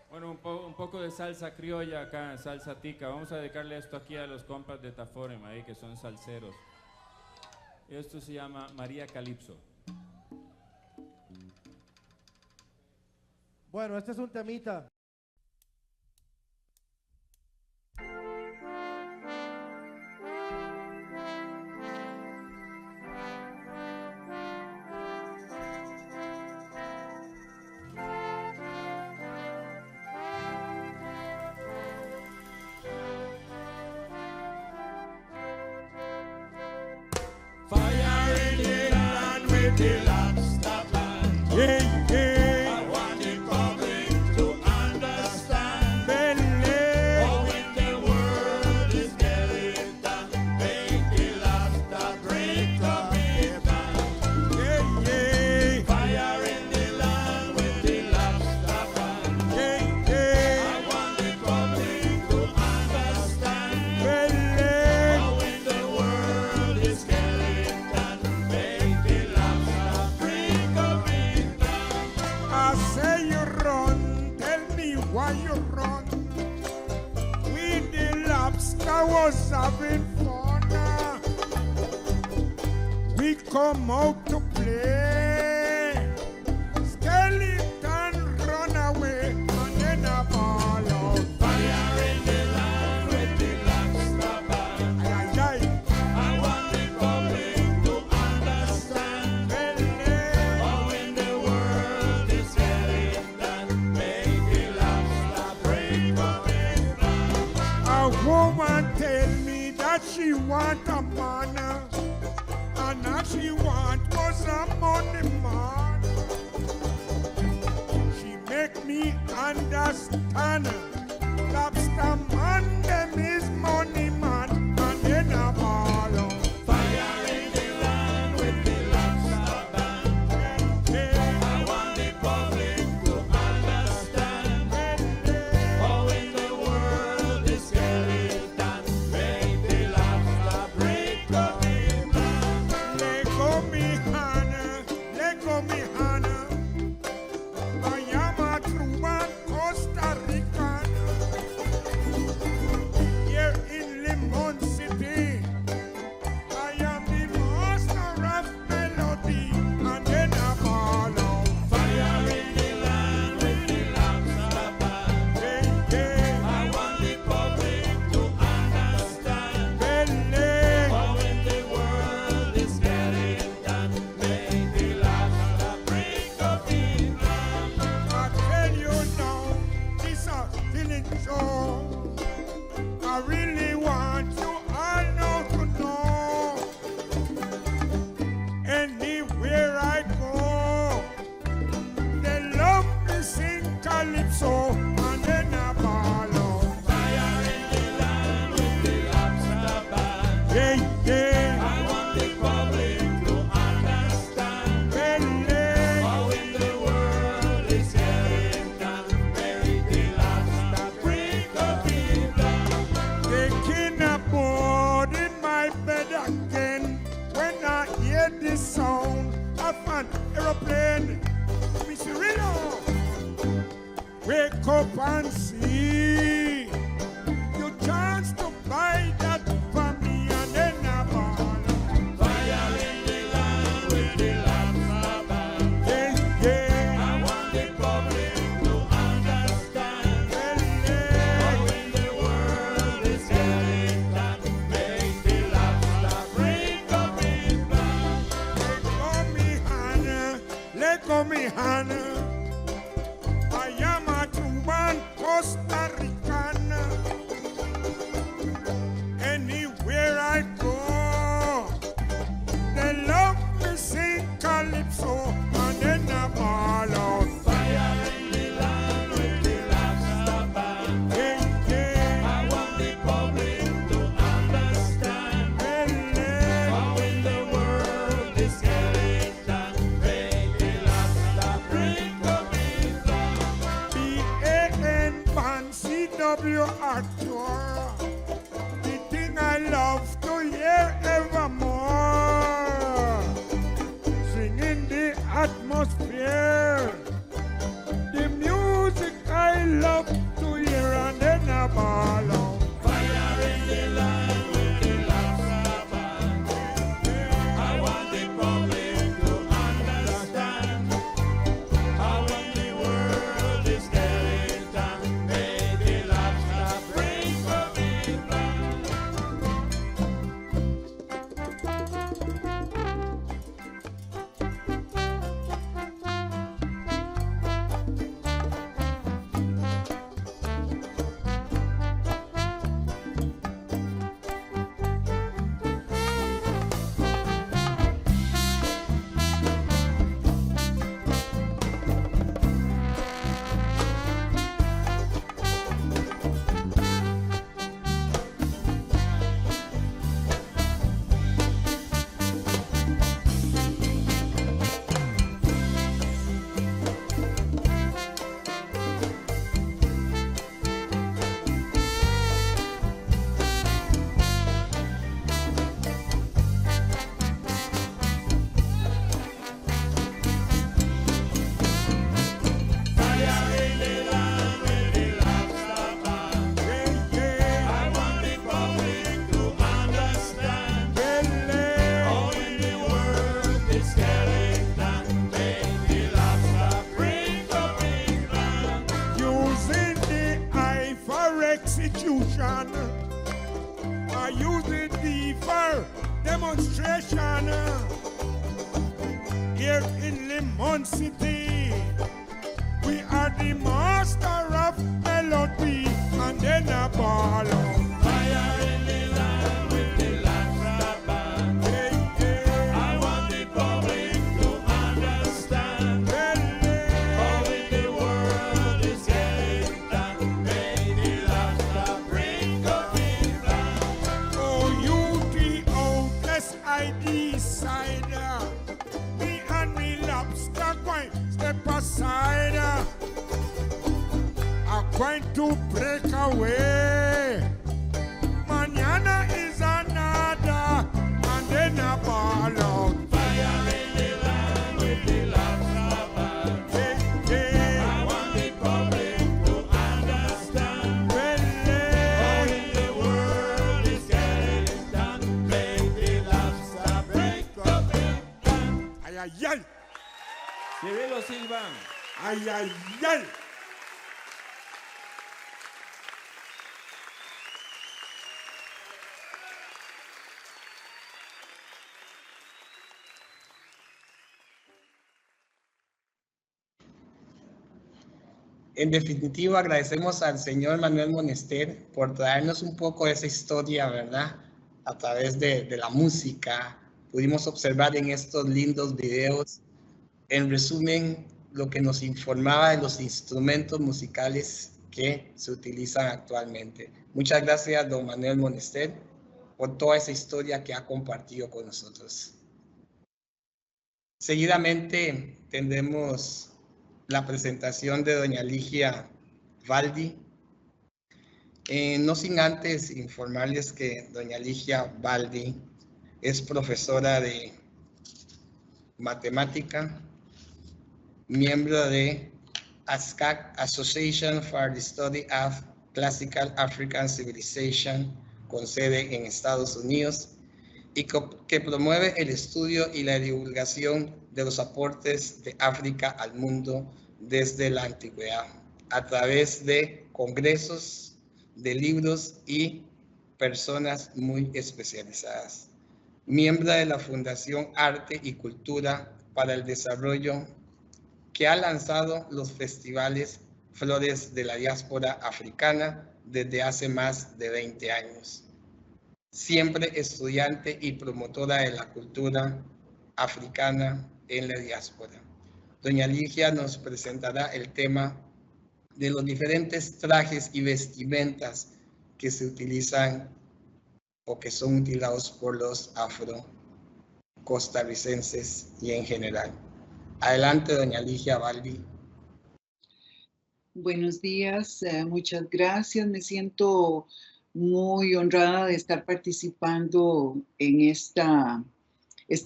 [SPEAKER 7] Bueno, un poco de salsa criolla acá, salsa tica. Vamos a dedicarle esto aquí a los compas de Taforem ahí que son salseros. Esto se llama María Calipso.
[SPEAKER 8] Bueno, este es un temita.
[SPEAKER 7] Fire in the land with the lobster band. Yeah, yeah. I want the public to understand. How in the world is getting done. Make the lobster break up his band. Yeah, yeah. Fire in the land with the lobster band. Yeah, yeah. I want the public to understand. How in the world is getting done. Make the lobster break up his band.
[SPEAKER 9] I say you run, tell me why you run. We the lobster was having fun. We come out to play. Skeleton run away and then a ball out.
[SPEAKER 7] Fire in the land with the lobster band.
[SPEAKER 9] Ay, ay, ay.
[SPEAKER 7] I want the public to understand. How in the world is getting done. Make the lobster break up his band.
[SPEAKER 9] A woman tell me that she want a man, and that she want was a money man. She make me understand. Lobster man, them is money man, and then a ball out.
[SPEAKER 7] Fire in the land with the lobster band. I want the public to understand. How in the world is getting done. Make the lobster break up his band.
[SPEAKER 9] Let go me Hannah, let go me Hannah. I am a true man, Costa Rican. Here in Limon City, I am the master of melody, and then a ball out.
[SPEAKER 7] Fire in the land with the lobster band. I want the public to understand. How in the world is getting done. Make the lobster break up his band.
[SPEAKER 9] I tell you now, this a feeling show. I really want you all now to know. Anywhere I go, they love me sing calypso, and then a ball out.
[SPEAKER 7] Fire in the land with the lobster band.
[SPEAKER 9] Yeah, yeah.
[SPEAKER 7] I want the public to understand. How in the world is getting done. Make the lobster break up his band.
[SPEAKER 9] Taking a board in my bed again when I hear the sound of an aeroplane. Miss Rilo, wake up and see your chance to buy that for me, and then a ball.
[SPEAKER 7] Fire in the land with the lobster band.
[SPEAKER 9] Yeah, yeah.
[SPEAKER 7] I want the public to understand. How in the world is getting done. Make the lobster break up his band.
[SPEAKER 9] Let go me Hannah. I am a true man, Costa Rican. Anywhere I go, they love me sing calypso, and then a ball out.
[SPEAKER 7] Fire in the land with the lobster band.
[SPEAKER 9] Yeah, yeah.
[SPEAKER 7] I want the public to understand. How in the world is getting done. Make the lobster break
[SPEAKER 9] demonstration here in Limon City. We are the master of melody, and then a ball out.
[SPEAKER 7] Fire in the land with the Latra band. I want the public to understand how in the world is getting done. May the Latra bring up in plan.
[SPEAKER 9] Oh, UTO plus ID side. Me and me lobster going step aside. I'm going to break away. Mañana is another, and then a ball out.
[SPEAKER 7] Fire in the land with the Latra band. I want the public to understand how in the world is getting done. Make the Latra break up in plan.
[SPEAKER 9] Ay, ay, ay,
[SPEAKER 7] Cirilo Silva.
[SPEAKER 9] ay, ay, ay.
[SPEAKER 1] En definitiva, agradecemos al señor Manuel Monester por traernos un poco de esa historia, ¿verdad? A través de la música. Pudimos observar en estos lindos videos, en resumen, lo que nos informaba de los instrumentos musicales que se utilizan actualmente. Muchas gracias, don Manuel Monester, por toda esa historia que ha compartido con nosotros. Seguidamente tendremos la presentación de doña Ligia Baldi. No sin antes informarles que doña Ligia Baldi es profesora de matemática, miembro de ASCAC, Association for the Study of Classical African Civilization, con sede en Estados Unidos, y que promueve el estudio y la divulgación de los aportes de África al mundo desde la antigüedad, a través de congresos, de libros y personas muy especializadas. Miembro de la Fundación Arte y Cultura para el Desarrollo, que ha lanzado los festivales Flores de la Diáspora Africana desde hace más de 20 años. Siempre estudiante y promotora de la cultura africana en la diáspora. Doña Ligia nos presentará el tema de los diferentes trajes y vestimentas que se utilizan o que son utilizados por los afro-costarricenses y en general. Adelante, doña Ligia Baldi.
[SPEAKER 8] Buenos días, muchas gracias. Me siento muy honrada de estar participando en esta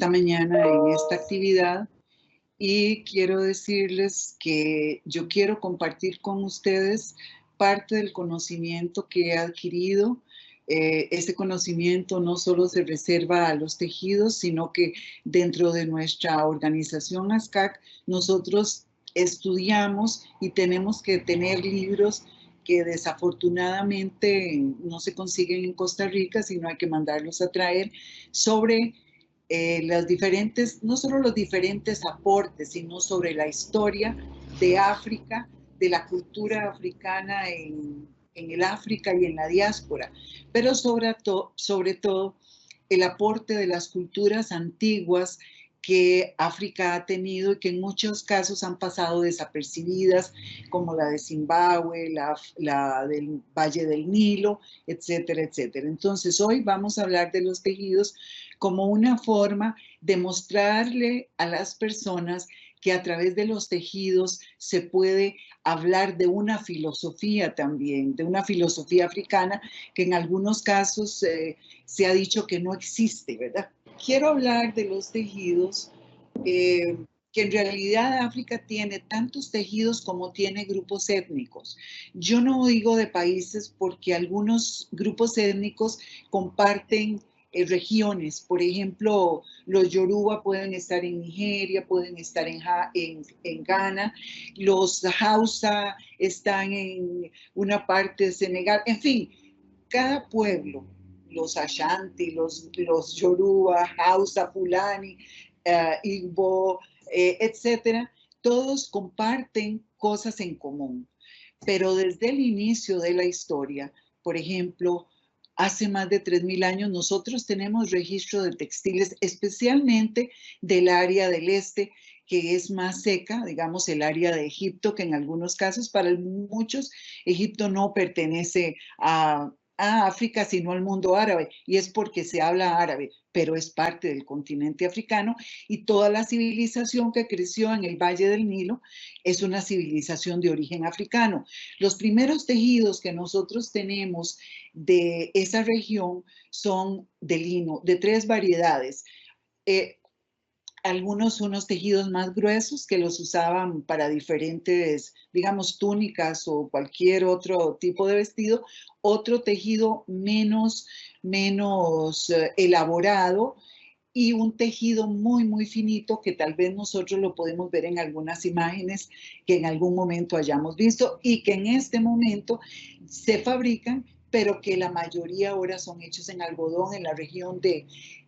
[SPEAKER 8] mañana en esta actividad, y quiero decirles que yo quiero compartir con ustedes parte del conocimiento que he adquirido. Este conocimiento no solo se reserva a los tejidos, sino que dentro de nuestra organización ASCAC nosotros estudiamos y tenemos que tener libros que desafortunadamente no se consiguen en Costa Rica, sino hay que mandarlos a traer, sobre las diferentes, no solo los diferentes aportes, sino sobre la historia de África, de la cultura africana en el África y en la diáspora, pero sobre todo el aporte de las culturas antiguas que África ha tenido y que en muchos casos han pasado desapercibidas, como la de Zimbabue, la del Valle del Nilo, etcétera, etcétera. Entonces, hoy vamos a hablar de los tejidos como una forma de mostrarle a las personas que a través de los tejidos se puede hablar de una filosofía también, de una filosofía africana que en algunos casos se ha dicho que no existe, ¿verdad? Quiero hablar de los tejidos, que en realidad África tiene tantos tejidos como tiene grupos étnicos. Yo no digo de países porque algunos grupos étnicos comparten regiones. Por ejemplo, los Yoruba pueden estar en Nigeria, pueden estar en Ghana, los Hausa están en una parte de Senegal. En fin, cada pueblo los Ashanti, los Yoruba, Hausa, Fulani, Igbo, etcétera, todos comparten cosas en común. Pero desde el inicio de la historia, por ejemplo, hace más de 3.000 años, nosotros tenemos registro de textiles, especialmente del área del este, que es más seca, digamos el área de Egipto, que en algunos casos, para muchos, Egipto no pertenece a África, sino al mundo árabe, y es porque se habla árabe, pero es parte del continente africano, y toda la civilización que creció en el Valle del Nilo es una civilización de origen africano. Los primeros tejidos que nosotros tenemos de esa región son de lino, de 3 variedades. Algunos unos tejidos más gruesos que los usaban para diferentes, digamos, túnicas o cualquier otro tipo de vestido. Otro tejido menos elaborado y un tejido muy, muy finito que tal vez nosotros lo podemos ver en algunas imágenes que en algún momento hayamos visto y que en este momento se fabrican, pero que la mayoría ahora son hechos en algodón en la región de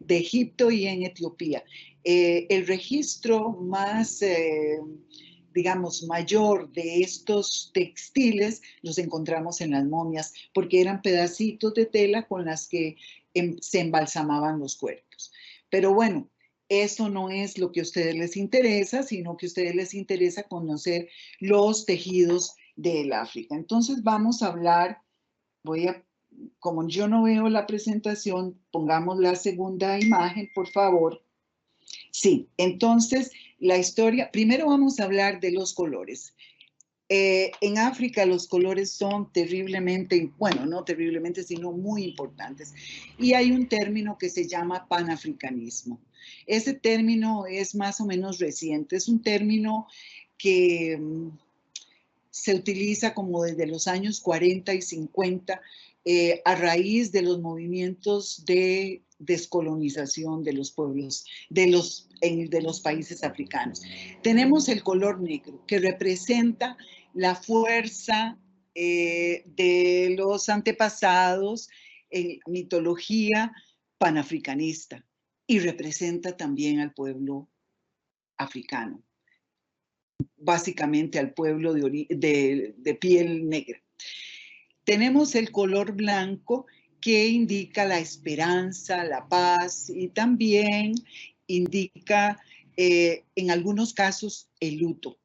[SPEAKER 8] Egipto y en Etiopía. El registro más, digamos, mayor de estos textiles los encontramos en las momias, porque eran pedacitos de tela con las que se embalsamaban los cuerpos. Pero bueno, eso no es lo que a ustedes les interesa, sino que a ustedes les interesa conocer los tejidos del África. Entonces vamos a hablar, como yo no veo la presentación, pongamos la segunda imagen, por favor. Sí, entonces la historia, primero vamos a hablar de los colores. En África los colores son terriblemente, bueno, no terriblemente, sino muy importantes. Y hay un término que se llama panafricanismo. Ese término es más o menos reciente, es un término que se utiliza como desde los años 40 y 50 a raíz de los movimientos de descolonización de los pueblos, de los países africanos. Tenemos el color negro, que representa la fuerza de los antepasados en mitología panafricanista y representa también al pueblo africano, básicamente al pueblo de piel negra. Tenemos el color blanco, que indica la esperanza, la paz y también indica en algunos casos el luto,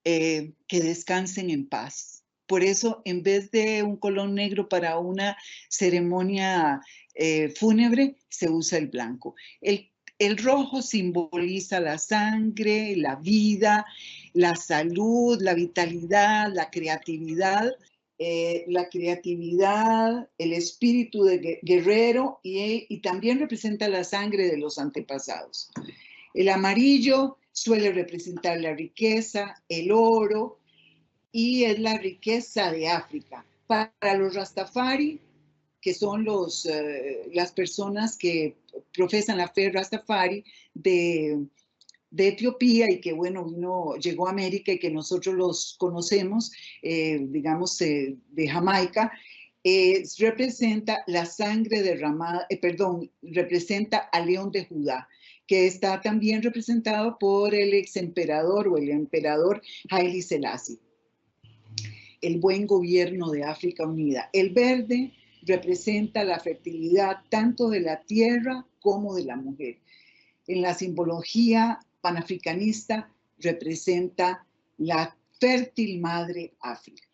[SPEAKER 8] que descansen en paz. Por eso, en vez de un color negro para una ceremonia fúnebre, se usa el blanco. El rojo simboliza la sangre, la vida, la salud, la vitalidad, la creatividad, el espíritu de guerrero y también representa la sangre de los antepasados. El amarillo suele representar la riqueza, el oro y es la riqueza de África. Para los Rastafari, que son las personas que profesan la fe Rastafari de Etiopía y que, bueno, llegó a América y que nosotros los conocemos, digamos, de Jamaica, representa la sangre derramada, representa al león de Judá, que está también representado por el ex emperador o el emperador Haile Selassie. El buen gobierno de África Unida. El verde representa la fertilidad tanto de la tierra como de la mujer. En la simbología panafricanista representa la fértil madre África.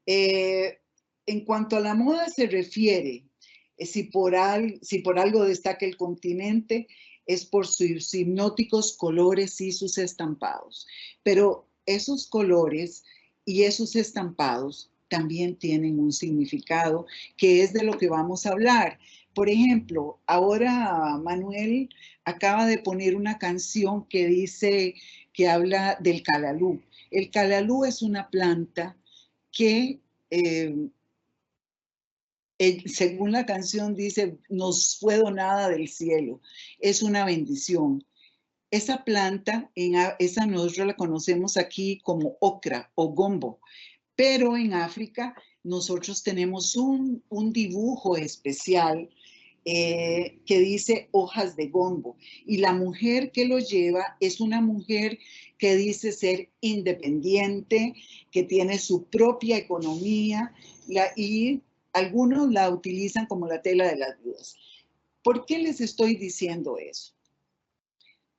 [SPEAKER 8] En cuanto a la moda se refiere, si por algo destaca el continente, es por sus hipnóticos colores y sus estampados. Pero esos colores y esos estampados también tienen un significado que es de lo que vamos a hablar. Por ejemplo, ahora Manuel acaba de poner una canción que habla del calalú. El calalú es una planta que, según la canción dice, nos fue donada del cielo. Es una bendición. Esa planta, esa nosotros la conocemos aquí como ocra o gombo, pero en África nosotros tenemos un dibujo especial que dice hojas de gombo, y la mujer que lo lleva es una mujer que dice ser independiente, que tiene su propia economía, y algunos la utilizan como la tela de las viudas. ¿Por qué les estoy diciendo eso?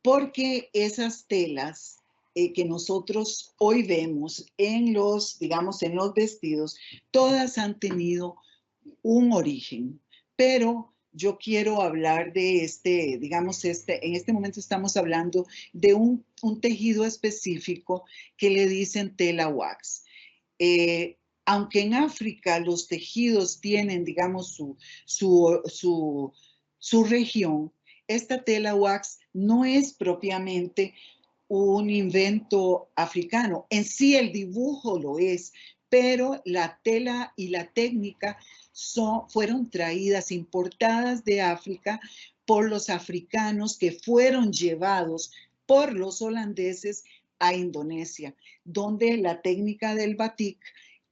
[SPEAKER 8] Porque esas telas que nosotros hoy vemos en los, digamos, en los vestidos, todas han tenido un origen, pero yo quiero hablar de digamos, en este momento estamos hablando de un tejido específico que le dicen tela wax. Aunque en África los tejidos tienen, digamos, su región, esta tela wax no es propiamente un invento africano. En sí el dibujo lo es, pero la tela y la técnica fueron traídas, importadas de África por los africanos que fueron llevados por los holandeses a Indonesia, donde la técnica del batik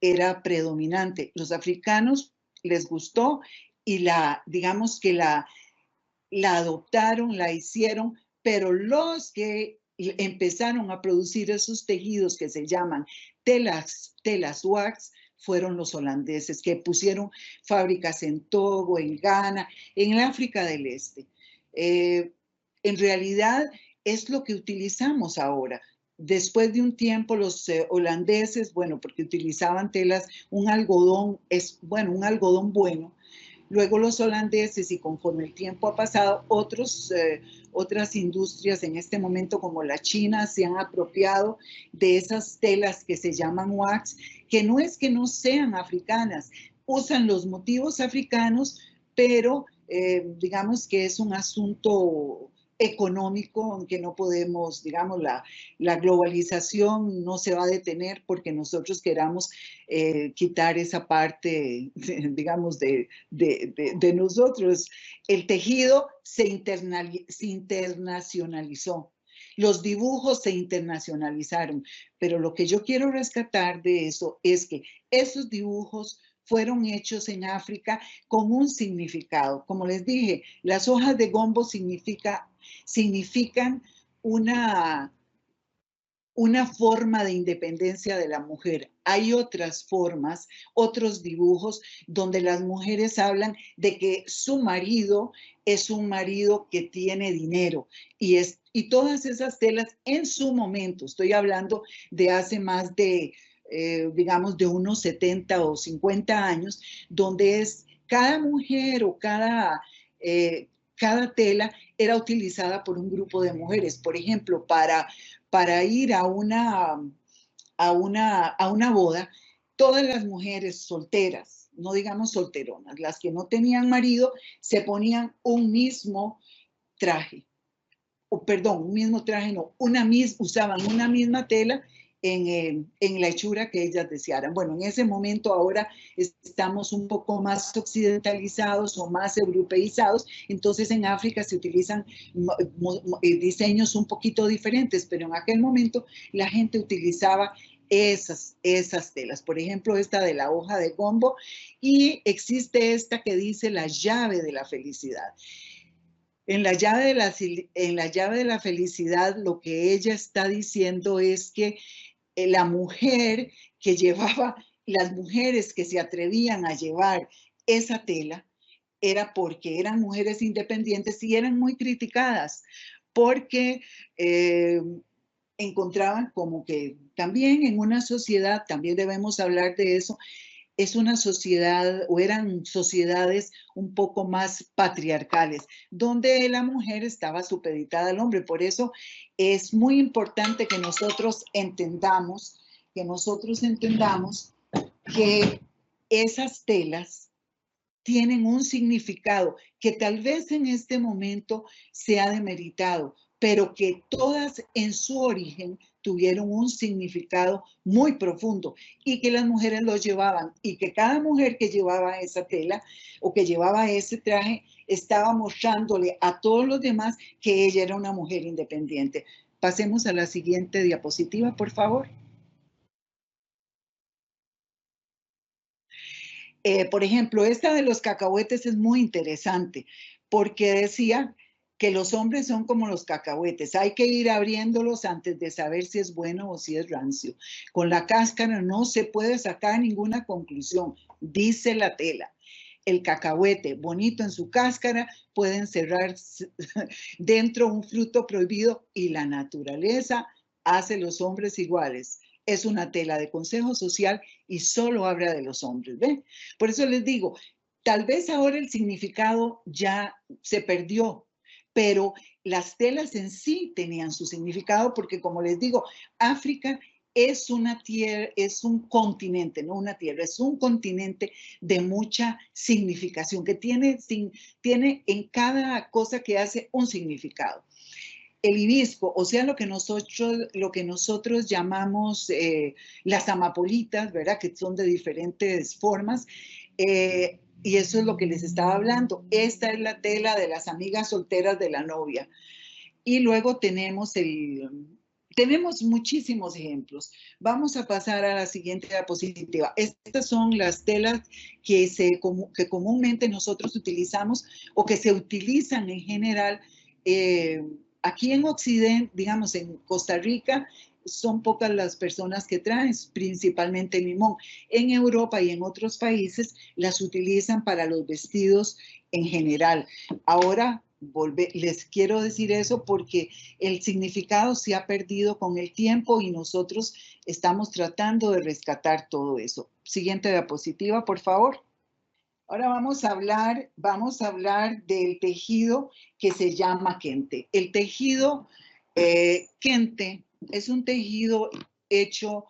[SPEAKER 8] era predominante. Los africanos les gustó y digamos que la adoptaron, la hicieron, pero los que empezaron a producir esos tejidos que se llaman telas wax fueron los holandeses, que pusieron fábricas en Togo, en Ghana, en el África del Este. En realidad es lo que utilizamos ahora. Después de un tiempo los holandeses, bueno, porque utilizaban telas, un algodón bueno. Luego los holandeses, y conforme el tiempo ha pasado, otras industrias en este momento como la China se han apropiado de esas telas que se llaman wax, que no es que no sean africanas, usan los motivos africanos, pero digamos que es un asunto económico, aunque no podemos, digamos, la globalización no se va a detener porque nosotros queramos quitar esa parte, digamos, de nosotros. El tejido se internacionalizó, los dibujos se internacionalizaron, pero lo que yo quiero rescatar de eso es que esos dibujos fueron hechos en África con un significado. Como les dije, las hojas de gombo significan una forma de independencia de la mujer. Hay otras formas, otros dibujos donde las mujeres hablan de que su marido es un marido que tiene dinero, y todas esas telas en su momento, estoy hablando de hace más de digamos, de unos 70 o 50 años, donde cada mujer o cada tela era utilizada por un grupo de mujeres. Por ejemplo, para ir a una boda, todas las mujeres solteras, no digamos solteronas, las que no tenían marido, se ponían un mismo traje. Usaban una misma tela en la hechura que ellas desearan. Bueno, en ese momento ahora estamos un poco más occidentalizados o más europeizados, entonces en África se utilizan diseños un poquito diferentes, pero en aquel momento la gente utilizaba esas telas. Por ejemplo, esta de la hoja de gombo, y existe esta que dice la llave de la felicidad. En la llave de la felicidad, lo que ella está diciendo es que la mujer que llevaba, las mujeres que se atrevían a llevar esa tela, era porque eran mujeres independientes y eran muy criticadas, porque encontraban como que también en una sociedad, también debemos hablar de eso, es una sociedad, o eran sociedades un poco más patriarcales, donde la mujer estaba supeditada al hombre. Por eso es muy importante que nosotros entendamos que esas telas tienen un significado que tal vez en este momento se ha demeritado, pero que todas en su origen tuvieron un significado muy profundo, y que las mujeres los llevaban, y que cada mujer que llevaba esa tela o que llevaba ese traje estaba mostrándole a todos los demás que ella era una mujer independiente. Pasemos a la siguiente diapositiva, por favor. Por ejemplo, esta de los cacahuetes es muy interesante porque decía que los hombres son como los cacahuetes, hay que ir abriéndolos antes de saber si es bueno o si es rancio. Con la cáscara no se puede sacar ninguna conclusión, dice la tela. El cacahuete, bonito en su cáscara, puede encerrar dentro un fruto prohibido y la naturaleza hace los hombres iguales. Es una tela de consejo social y solo habla de los hombres, ¿ven? Por eso les digo, tal vez ahora el significado ya se perdió, pero las telas en sí tenían su significado porque, como les digo, África es una tierra, es un continente, no una tierra, es un continente de mucha significación, que tiene en cada cosa que hace un significado. El hibisco, o sea, lo que nosotros llamamos las amapolitas, ¿verdad? Que son de diferentes formas, y eso es lo que les estaba hablando. Esta es la tela de las amigas solteras de la novia. Y luego tenemos muchísimos ejemplos. Vamos a pasar a la siguiente diapositiva. Estas son las telas que comúnmente nosotros utilizamos o que se utilizan en general aquí en Occidente, digamos en Costa Rica, son pocas las personas que traen, principalmente limón. En Europa y en otros países las utilizan para los vestidos en general. Ahora les quiero decir eso porque el significado se ha perdido con el tiempo y nosotros estamos tratando de rescatar todo eso. Siguiente diapositiva, por favor. Ahora vamos a hablar del tejido que se llama kente. El tejido kente es un tejido hecho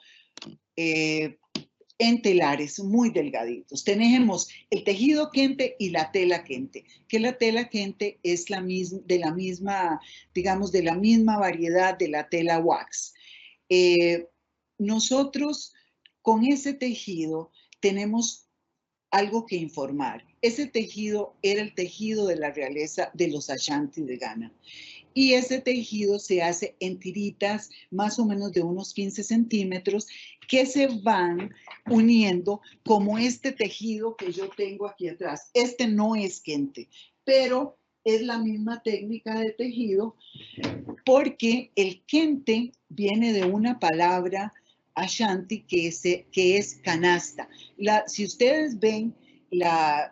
[SPEAKER 8] en telares muy delgaditos. Tenemos el tejido kente y la tela kente, que la tela kente es de la misma variedad de la tela wax. Nosotros con ese tejido tenemos algo que informar. Ese tejido era el tejido de la realeza de los Ashanti de Ghana. Y ese tejido se hace en tiritas más o menos de unos 15 centímetros que se van uniendo como este tejido que yo tengo aquí atrás. Este no es kente, pero es la misma técnica de tejido porque el kente viene de una palabra Ashanti que es canasta. Si ustedes ven,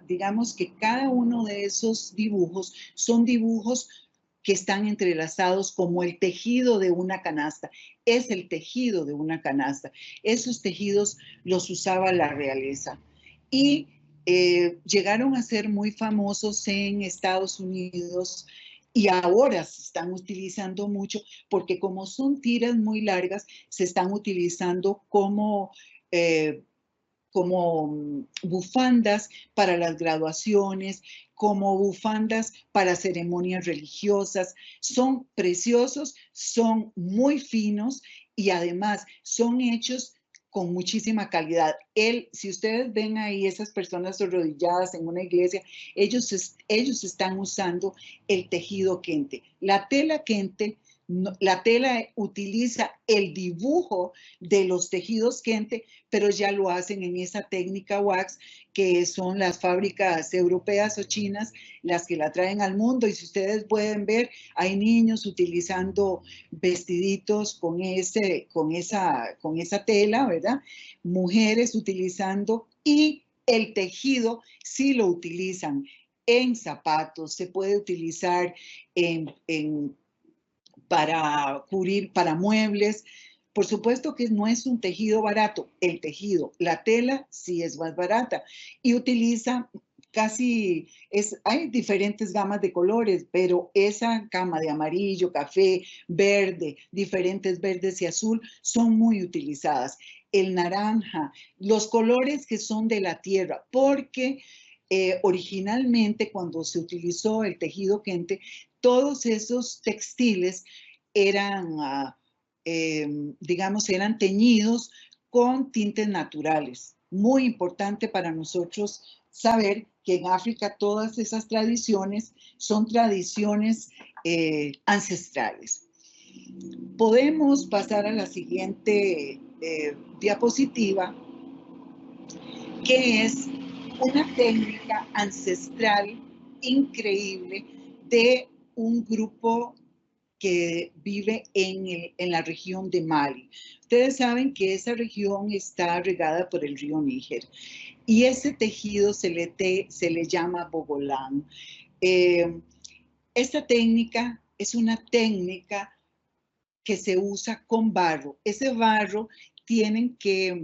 [SPEAKER 8] digamos que cada uno de esos dibujos son dibujos que están entrelazados como el tejido de una canasta. Es el tejido de una canasta. Esos tejidos los usaba la realeza. Y llegaron a ser muy famosos en Estados Unidos y ahora se están utilizando mucho porque como son tiras muy largas, se están utilizando como bufandas para las graduaciones, como bufandas para ceremonias religiosas. Son preciosos, son muy finos y además son hechos con muchísima calidad. Si ustedes ven ahí esas personas arrodilladas en una iglesia, ellos están usando el tejido kente. La tela kente, la tela utiliza el dibujo de los tejidos kente, pero ya lo hacen en esa técnica wax, que son las fábricas europeas o chinas las que la traen al mundo. Y si ustedes pueden ver, hay niños utilizando vestiditos con esa tela, ¿verdad? Mujeres utilizando, y el tejido sí lo utilizan en zapatos, se puede utilizar para cubrir, para muebles. Por supuesto que no es un tejido barato, la tela sí es más barata y utiliza hay diferentes gamas de colores, pero esa gama de amarillo, café, verde, diferentes verdes y azul son muy utilizadas. El naranja, los colores que son de la tierra, porque originalmente cuando se utilizó el tejido kente, todos esos textiles eran teñidos con tintes naturales. Muy importante para nosotros saber que en África todas esas tradiciones son tradiciones ancestrales. Podemos pasar a la siguiente diapositiva, que es una técnica ancestral increíble de un grupo que vive en la región de Mali. Ustedes saben que esa región está regada por el río Níger y ese tejido se le llama bogolán. Esta técnica es una técnica que se usa con barro. Ese barro tienen que,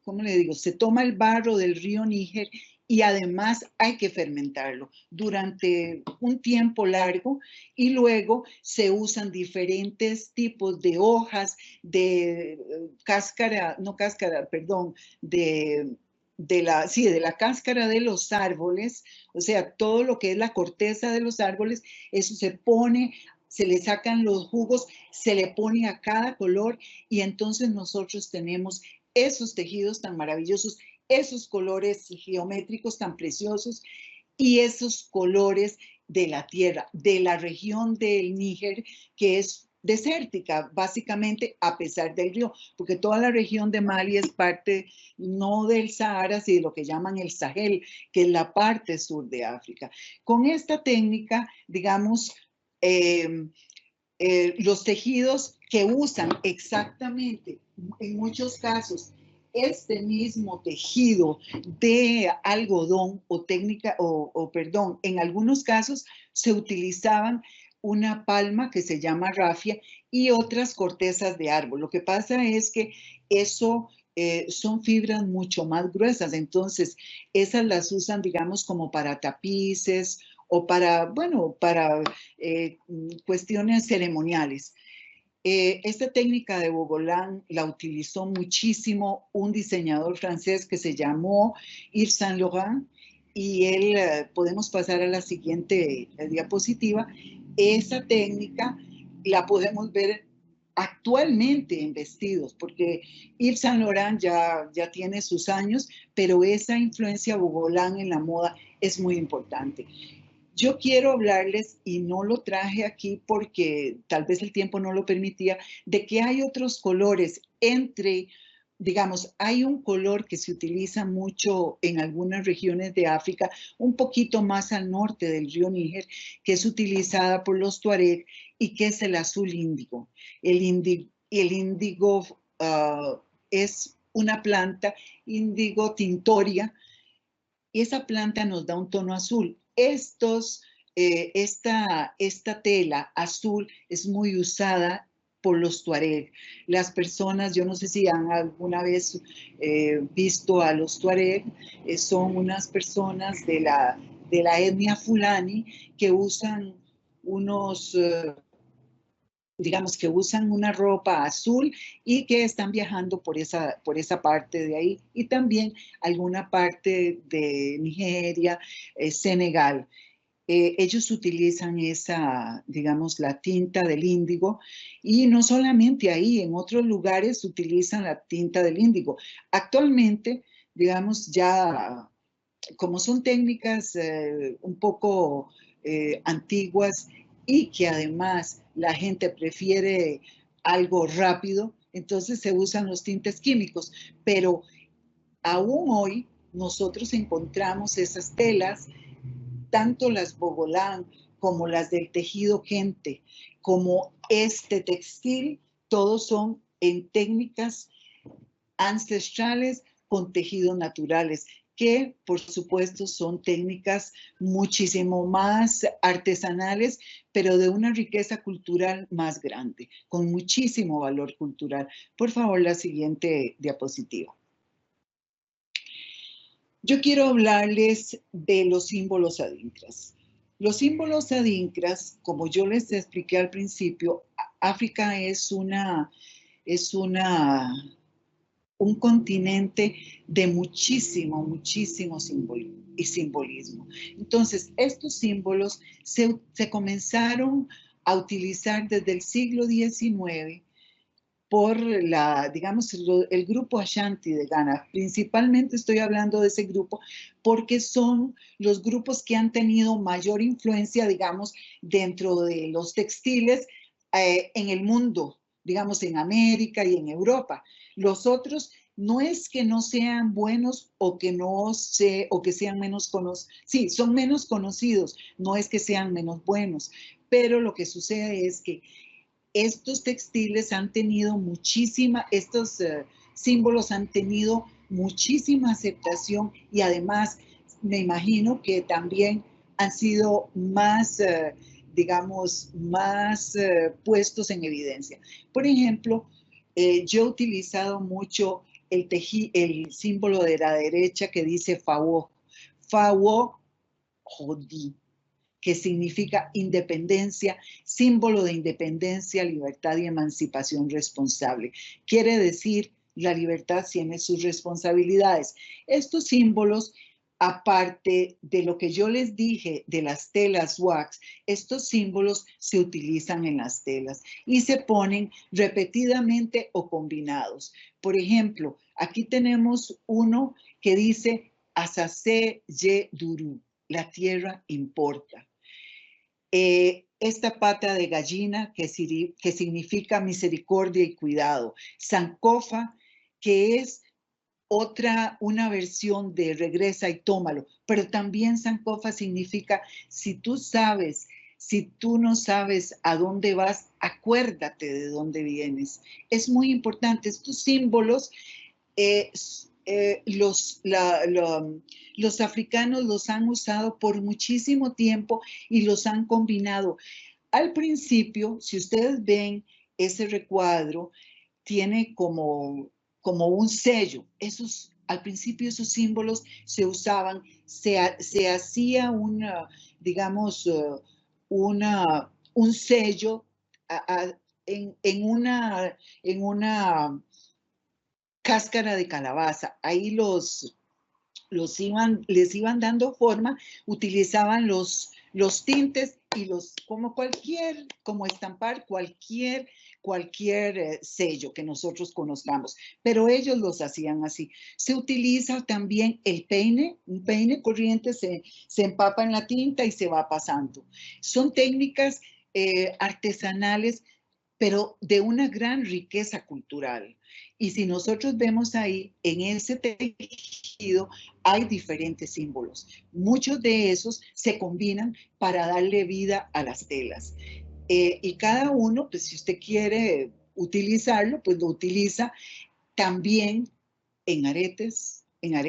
[SPEAKER 8] ¿cómo le digo? Se toma el barro del río Níger y además hay que fermentarlo durante un tiempo largo y luego se usan diferentes tipos de hojas, de cáscara, no cáscara, perdón, de la cáscara de los árboles, o sea, todo lo que es la corteza de los árboles, eso se pone, se le sacan los jugos, se le pone a cada color y entonces nosotros tenemos esos tejidos tan maravillosos, esos colores geométricos tan preciosos y esos colores de la tierra, de la región del Níger, que es desértica, básicamente, a pesar del río, porque toda la región de Mali es parte no del Sahara, sino de lo que llaman el Sahel, que es la parte sur de África. Con esta técnica, digamos, los tejidos que usan exactamente, en muchos casos, este mismo tejido de algodón perdón, en algunos casos se utilizaban una palma que se llama rafia y otras cortezas de árbol. Lo que pasa es que eso son fibras mucho más gruesas, entonces esas las usan, digamos, como para tapices o para, bueno, para cuestiones ceremoniales. Esta técnica de bogolán la utilizó muchísimo un diseñador francés que se llamó Yves Saint Laurent y él, podemos pasar a la siguiente diapositiva, esa técnica la podemos ver actualmente en vestidos, porque Yves Saint Laurent ya tiene sus años, pero esa influencia bogolán en la moda es muy importante. Yo quiero hablarles, y no lo traje aquí porque tal vez el tiempo no lo permitía, de que hay otros colores digamos, hay un color que se utiliza mucho en algunas regiones de África, un poquito más al norte del río Níger, que es utilizada por los tuareg y que es el azul índigo. El índigo es una planta, índigo tintoria, y esa planta nos da un tono azul. Esta tela azul es muy usada por los tuareg. Las personas, yo no sé si han alguna vez visto a los tuareg, son unas personas de la etnia fulani que usan digamos que usan una ropa azul y que están viajando por esa parte de ahí y también alguna parte de Nigeria, Senegal. Ellos utilizan digamos, la tinta del índigo y no solamente ahí, en otros lugares utilizan la tinta del índigo. Actualmente, digamos, ya como son técnicas un poco antiguas y que además la gente prefiere algo rápido, entonces se usan los tintes químicos, pero aún hoy nosotros encontramos esas telas, tanto las bogolán como las del tejido gente, como este textil, todos son en técnicas ancestrales con tejidos naturales, que por supuesto son técnicas muchísimo más artesanales, pero de una riqueza cultural más grande, con muchísimo valor cultural. Por favor, la siguiente diapositiva. Yo quiero hablarles de los símbolos adinkras. Los símbolos adinkras, como yo les expliqué al principio, África es un continente de muchísimo simbolismo. Entonces, estos símbolos se comenzaron a utilizar desde el siglo XIX por digamos, el grupo Ashanti de Ghana. Principalmente estoy hablando de ese grupo porque son los grupos que han tenido mayor influencia, digamos, dentro de los textiles en el mundo, digamos, en América y en Europa. Los otros no es que no sean buenos o que sean menos conocidos. Sí, son menos conocidos, no es que sean menos buenos, pero lo que sucede es que estos textiles han tenido estos símbolos han tenido muchísima aceptación y además me imagino que también han sido más, digamos, más puestos en evidencia. Por ejemplo, yo he utilizado mucho el símbolo de la derecha que dice Fawo Jodi, que significa independencia, símbolo de independencia, libertad y emancipación responsable. Quiere decir, la libertad tiene sus responsabilidades. Estos símbolos, aparte de lo que yo les dije de las telas wax, estos símbolos se utilizan en las telas y se ponen repetidamente o combinados. Por ejemplo, aquí tenemos uno que dice Asase Ye Duru, la tierra importa. Esta pata de gallina que significa misericordia y cuidado. Sankofa, que es una versión de regresa y tómalo, pero también Sankofa significa si tú no sabes a dónde vas, acuérdate de dónde vienes. Es muy importante. Estos símbolos, los africanos los han usado por muchísimo tiempo y los han combinado. Al principio, si ustedes ven ese recuadro, tiene como un sello. Al principio esos símbolos se usaban, se hacía un sello en una cáscara de calabaza. Ahí les iban dando forma, utilizaban los tintes y como estampar cualquier sello que nosotros conozcamos, pero ellos los hacían así. Se utiliza también el peine, un peine corriente se empapa en la tinta y se va pasando. Son técnicas artesanales, pero de una gran riqueza cultural. Y si nosotros vemos ahí, en ese tejido hay diferentes símbolos. Muchos de esos se combinan para darle vida a las telas. Y cada uno, pues si usted quiere utilizarlo, pues lo utiliza también en aretes.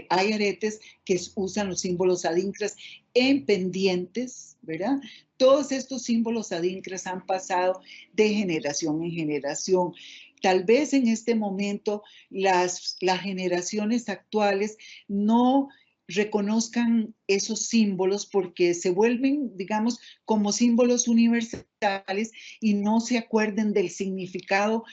[SPEAKER 8] Hay aretes que usan los símbolos adinkras en pendientes, ¿verdad? Todos estos símbolos adinkras han pasado de generación en generación. Tal vez en este momento las generaciones actuales no reconozcan esos símbolos porque se vuelven, digamos, como símbolos universales y no se acuerden del significado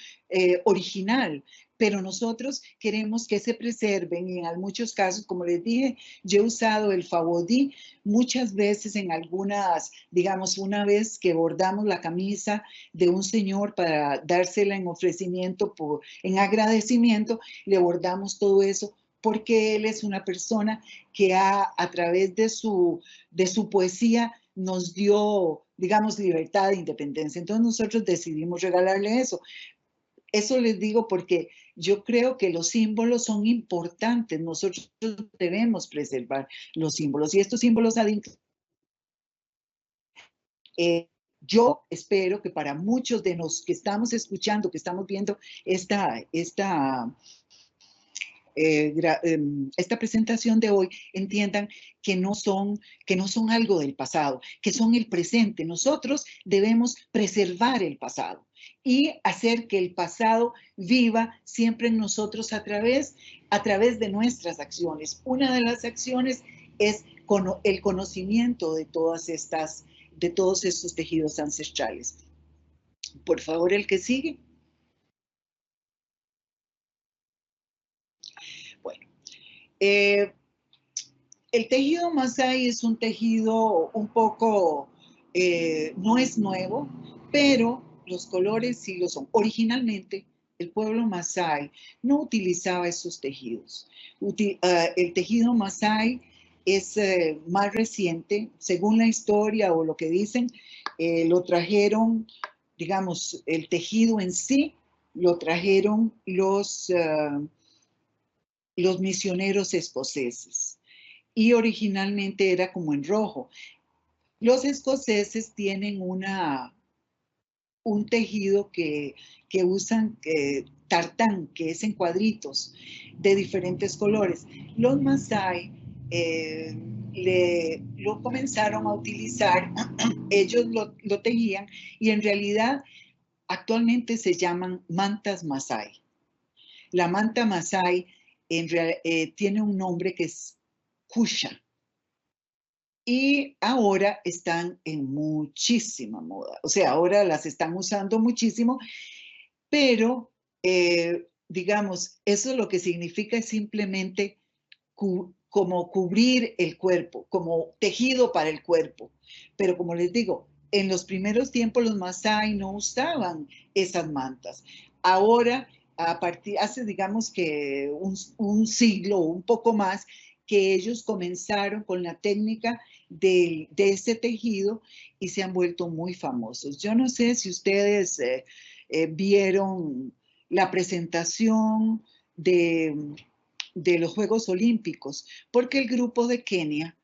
[SPEAKER 8] original. Pero nosotros queremos que se preserven y en muchos casos, como les dije, yo he usado el Fawodi muchas veces en algunas, digamos, una vez que bordamos la camisa de un señor para dársela en ofrecimiento, en agradecimiento, le bordamos todo eso porque él es una persona que a través de su poesía nos dio, digamos, libertad e independencia. Entonces nosotros decidimos regalarle eso. Eso les digo porque yo creo que los símbolos son importantes. Nosotros debemos preservar los símbolos. Y estos símbolos adinkras, yo espero que para muchos de los que estamos escuchando, que estamos viendo esta presentación de hoy, entiendan que no son algo del pasado, que son el presente. Nosotros debemos preservar el pasado y hacer que el pasado viva siempre en nosotros a través de nuestras acciones. Una de las acciones es el conocimiento de todos estos tejidos ancestrales. Por favor, el que sigue. Bueno, el tejido Masái es un tejido un poco, no es nuevo, pero los colores sí lo son. Originalmente, el pueblo Masái no utilizaba esos tejidos. El tejido Masái es más reciente, según la historia o lo que dicen, lo trajeron, digamos, el tejido en sí, lo trajeron los misioneros escoceses. Y originalmente era como en rojo. Los escoceses tienen un tejido que usan tartán, que es en cuadritos de diferentes colores. Los Masái lo comenzaron a utilizar, ellos lo tejían y en realidad actualmente se llaman mantas Masái. La manta Masái tiene un nombre que es Kusha. Y ahora están en muchísima moda. O sea, ahora las están usando muchísimo, pero digamos, eso lo que significa es simplemente como cubrir el cuerpo, como tejido para el cuerpo. Pero como les digo, en los primeros tiempos los Masái no usaban esas mantas. Ahora, hace digamos que un siglo o un poco más, que ellos comenzaron con la técnica de ese tejido y se han vuelto muy famosos. Yo no sé si ustedes vieron la presentación de los Juegos Olímpicos, porque el grupo de Kenia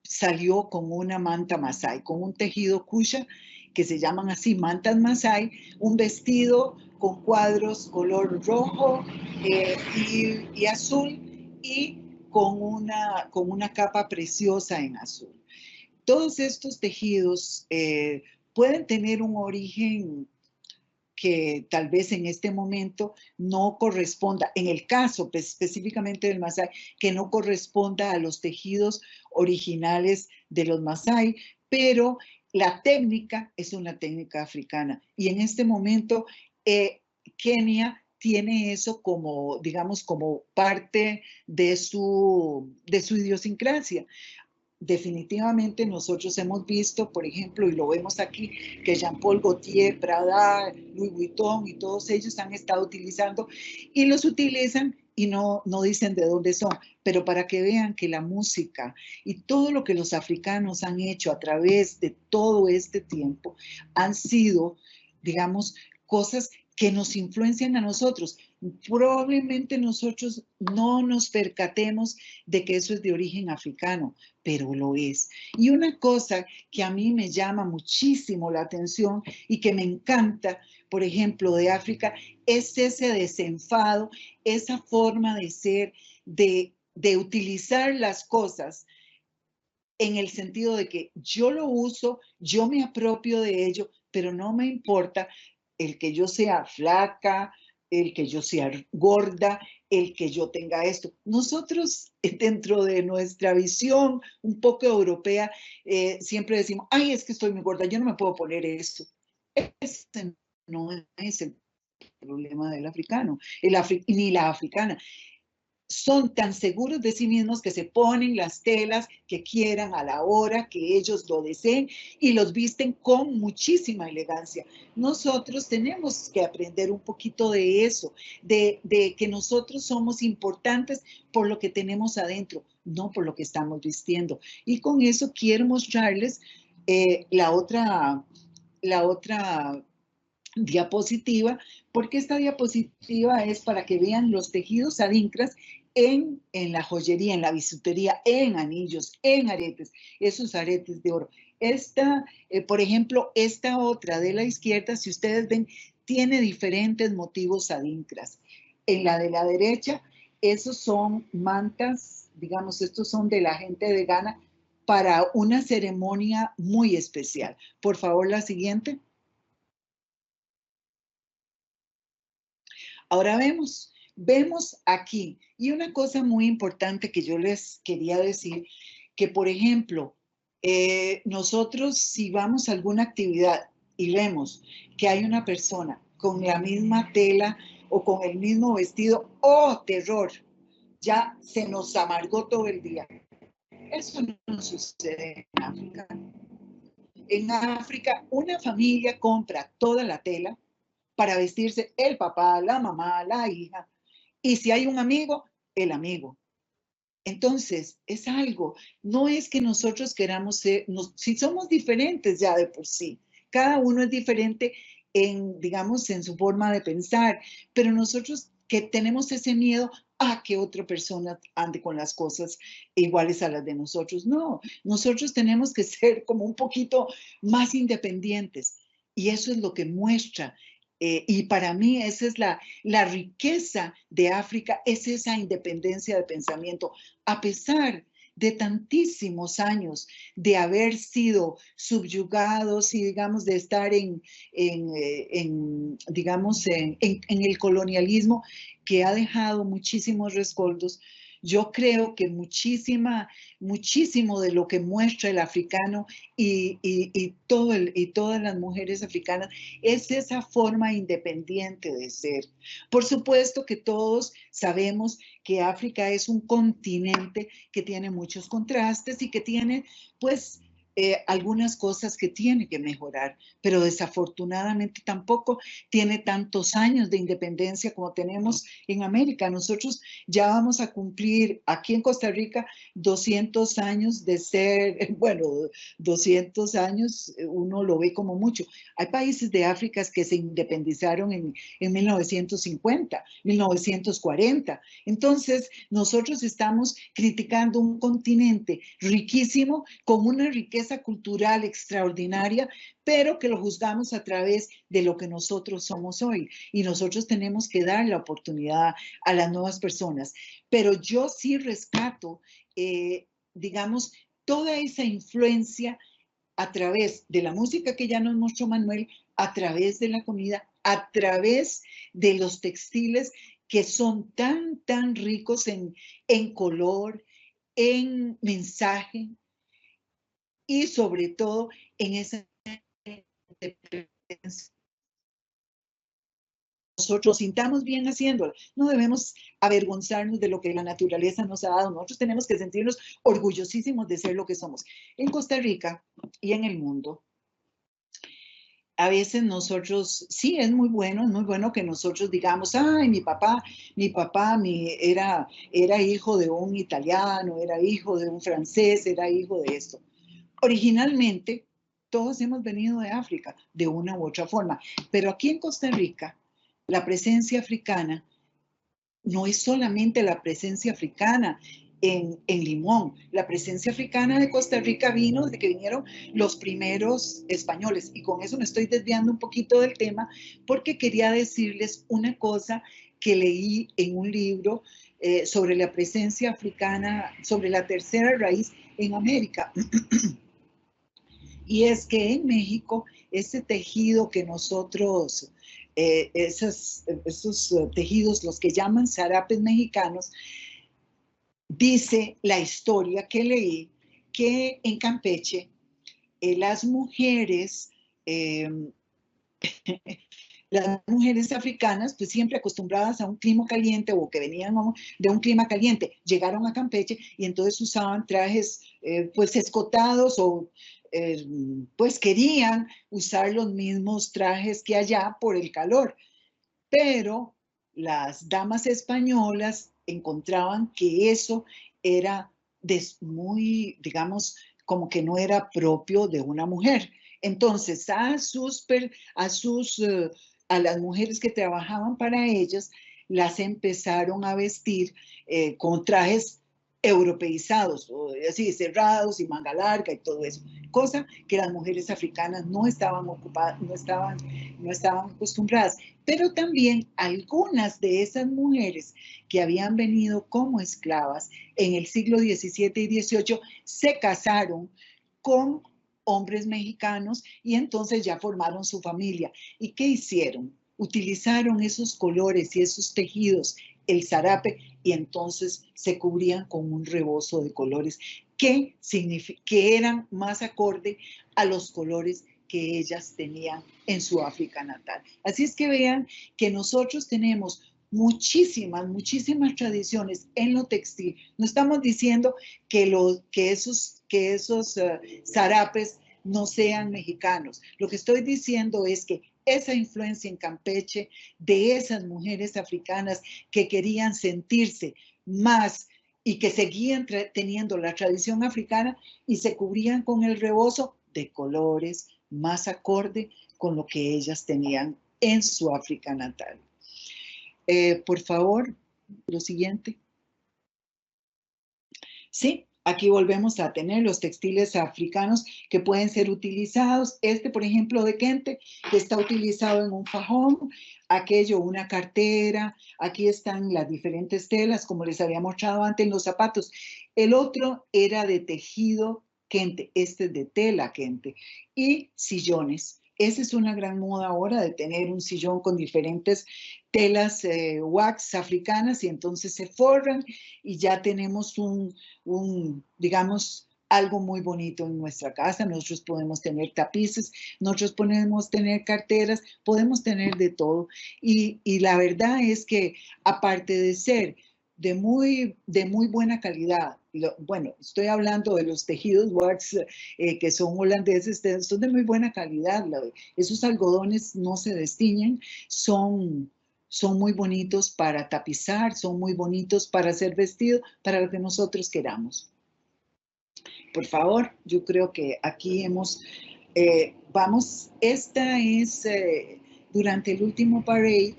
[SPEAKER 8] salió con una manta Masái, con un tejido Kusha, que se llaman así mantas Masái, un vestido con cuadros color rojo y azul y con una capa preciosa en azul. Todos estos tejidos pueden tener un origen que tal vez en este momento no corresponda, en el caso específicamente del Masái, que no corresponda a los tejidos originales de los Masái, pero la técnica es una técnica africana. Y en este momento Kenia tiene eso como, digamos, como parte de su idiosincrasia. Definitivamente nosotros hemos visto, por ejemplo, y lo vemos aquí, que Jean-Paul Gaultier, Prada, Louis Vuitton y todos ellos han estado utilizando y los utilizan y no dicen de dónde son, pero para que vean que la música y todo lo que los africanos han hecho a través de todo este tiempo han sido, digamos, cosas que nos influencian a nosotros. Probablemente nosotros no nos percatemos de que eso es de origen africano, pero lo es. Y una cosa que a mí me llama muchísimo la atención y que me encanta, por ejemplo, de África, es ese desenfado, esa forma de ser, de utilizar las cosas en el sentido de que yo lo uso, yo me apropio de ello, pero no me importa el que yo sea flaca, el que yo sea gorda, el que yo tenga esto. Nosotros, dentro de nuestra visión un poco europea, siempre decimos, ay, es que estoy muy gorda, yo no me puedo poner esto. Ese no es el problema del africano, ni la africana. Son tan seguros de sí mismos que se ponen las telas que quieran a la hora que ellos lo deseen y los visten con muchísima elegancia. Nosotros tenemos que aprender un poquito de eso, de que nosotros somos importantes por lo que tenemos adentro, no por lo que estamos vistiendo. Y con eso quiero mostrarles la otra diapositiva, porque esta diapositiva es para que vean los tejidos adinkras en la joyería, en la bisutería, en anillos, en aretes, esos aretes de oro. Esta, por ejemplo, esta otra de la izquierda, si ustedes ven, tiene diferentes motivos adinkras. En la de la derecha, esos son mantas, digamos, estos son de la gente de Ghana para una ceremonia muy especial. Por favor, la siguiente. Ahora vemos aquí, y una cosa muy importante que yo les quería decir, que por ejemplo, nosotros si vamos a alguna actividad y vemos que hay una persona con la misma tela o con el mismo vestido, ¡oh, terror! Ya se nos amargó todo el día. Eso no sucede en África. En África, una familia compra toda la tela para vestirse el papá, la mamá, la hija. Y si hay un amigo, el amigo. Entonces, es algo, no es que nosotros queramos ser, si somos diferentes ya de por sí, cada uno es diferente digamos, en su forma de pensar, pero nosotros que tenemos ese miedo a que otra persona ande con las cosas iguales a las de nosotros. No, nosotros tenemos que ser como un poquito más independientes. Y eso es lo que muestra. Y para mí esa es la riqueza de África, es esa independencia de pensamiento. A pesar de tantísimos años de haber sido subyugados y, digamos, de estar digamos, en el colonialismo que ha dejado muchísimos rescoldos, yo creo que muchísimo de lo que muestra el africano y todas las mujeres africanas es esa forma independiente de ser. Por supuesto que todos sabemos que África es un continente que tiene muchos contrastes y que tiene, pues, algunas cosas que tiene que mejorar, pero desafortunadamente tampoco tiene tantos años de independencia como tenemos en América. Nosotros ya vamos a cumplir aquí en Costa Rica 200 años de ser, bueno, 200 años uno lo ve como mucho. Hay países de África que se independizaron en 1950, 1940. Entonces, nosotros estamos criticando un continente riquísimo, con una riqueza cultural extraordinaria, pero que lo juzgamos a través de lo que nosotros somos hoy. Y nosotros tenemos que dar la oportunidad a las nuevas personas. Pero yo sí rescato, digamos, toda esa influencia a través de la música que ya nos mostró Manuel, a través de la comida, a través de los textiles que son tan ricos en color, en mensaje y sobre todo en esa independencia. Nosotros sintamos bien haciéndolo. No debemos avergonzarnos de lo que la naturaleza nos ha dado. Nosotros tenemos que sentirnos orgullosísimos de ser lo que somos. En Costa Rica y en el mundo, a veces nosotros, sí, es muy bueno que nosotros digamos, ay, mi papá era hijo de un italiano, era hijo de un francés, era hijo de esto. Originalmente, todos hemos venido de África, de una u otra forma, pero aquí en Costa Rica, la presencia africana no es solamente la presencia africana en Limón. La presencia africana de Costa Rica vino desde que vinieron los primeros españoles. Y con eso me estoy desviando un poquito del tema porque quería decirles una cosa que leí en un libro sobre la presencia africana, sobre la tercera raíz en América. Y es que en México, ese tejido que nosotros, esos tejidos, los que llaman zarapes mexicanos, dice la historia que leí que en Campeche las mujeres africanas, pues siempre acostumbradas a un clima caliente o que venían de un clima caliente, llegaron a Campeche y entonces usaban trajes pues escotados o pues querían usar los mismos trajes que allá por el calor. Pero las damas españolas encontraban que eso era muy, digamos, como que no era propio de una mujer. Entonces, a las mujeres que trabajaban para ellas, las empezaron a vestir con trajes europeizados, así cerrados y manga larga y todo eso, cosa que las mujeres africanas no estaban ocupadas, no estaban acostumbradas. Pero también algunas de esas mujeres que habían venido como esclavas en el siglo XVII y XVIII se casaron con hombres mexicanos y entonces ya formaron su familia. ¿Y qué hicieron? Utilizaron esos colores y esos tejidos, el zarape, y entonces se cubrían con un rebozo de colores que eran más acorde a los colores que ellas tenían en su África natal. Así es que vean que nosotros tenemos muchísimas tradiciones en lo textil. No estamos diciendo que esos zarapes no sean mexicanos. Lo que estoy diciendo es que esa influencia en Campeche de esas mujeres africanas que querían sentirse más y que seguían teniendo la tradición africana y se cubrían con el rebozo de colores más acorde con lo que ellas tenían en su África natal. Por favor, Lo siguiente. Sí, aquí volvemos a tener los textiles africanos que pueden ser utilizados. Este, por ejemplo, de Kente, que está utilizado en un fajón, aquello, una cartera. Aquí están las diferentes telas, como les había mostrado antes en los zapatos. El otro era de tejido Kente, este es de tela Kente. Y sillones. Esa es una gran moda ahora de tener un sillón con diferentes telas wax africanas y entonces se forran y ya tenemos digamos, algo muy bonito en nuestra casa. Nosotros podemos tener tapices, nosotros podemos tener carteras, podemos tener de todo. Y la verdad es que aparte de ser de muy buena calidad, bueno, estoy hablando de los tejidos wax que son holandeses, son de muy buena calidad. Esos algodones no se destiñen, son muy bonitos para tapizar, son muy bonitos para hacer vestido, para lo que nosotros queramos. Por favor, yo creo que aquí vamos, esta es durante el último parade.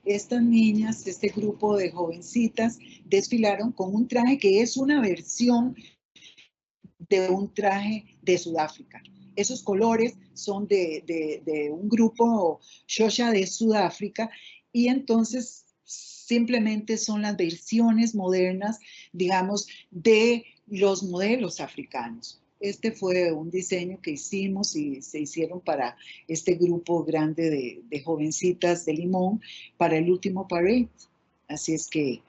[SPEAKER 8] Estas niñas, este grupo de jovencitas, desfilaron con un traje que es una versión de un traje de Sudáfrica. Esos colores son de un grupo Xhosa de Sudáfrica y entonces simplemente son las versiones modernas, digamos, de los modelos africanos. Este fue un diseño que hicimos y se hicieron para este grupo grande de jovencitas de Limón para el último parade. Así es que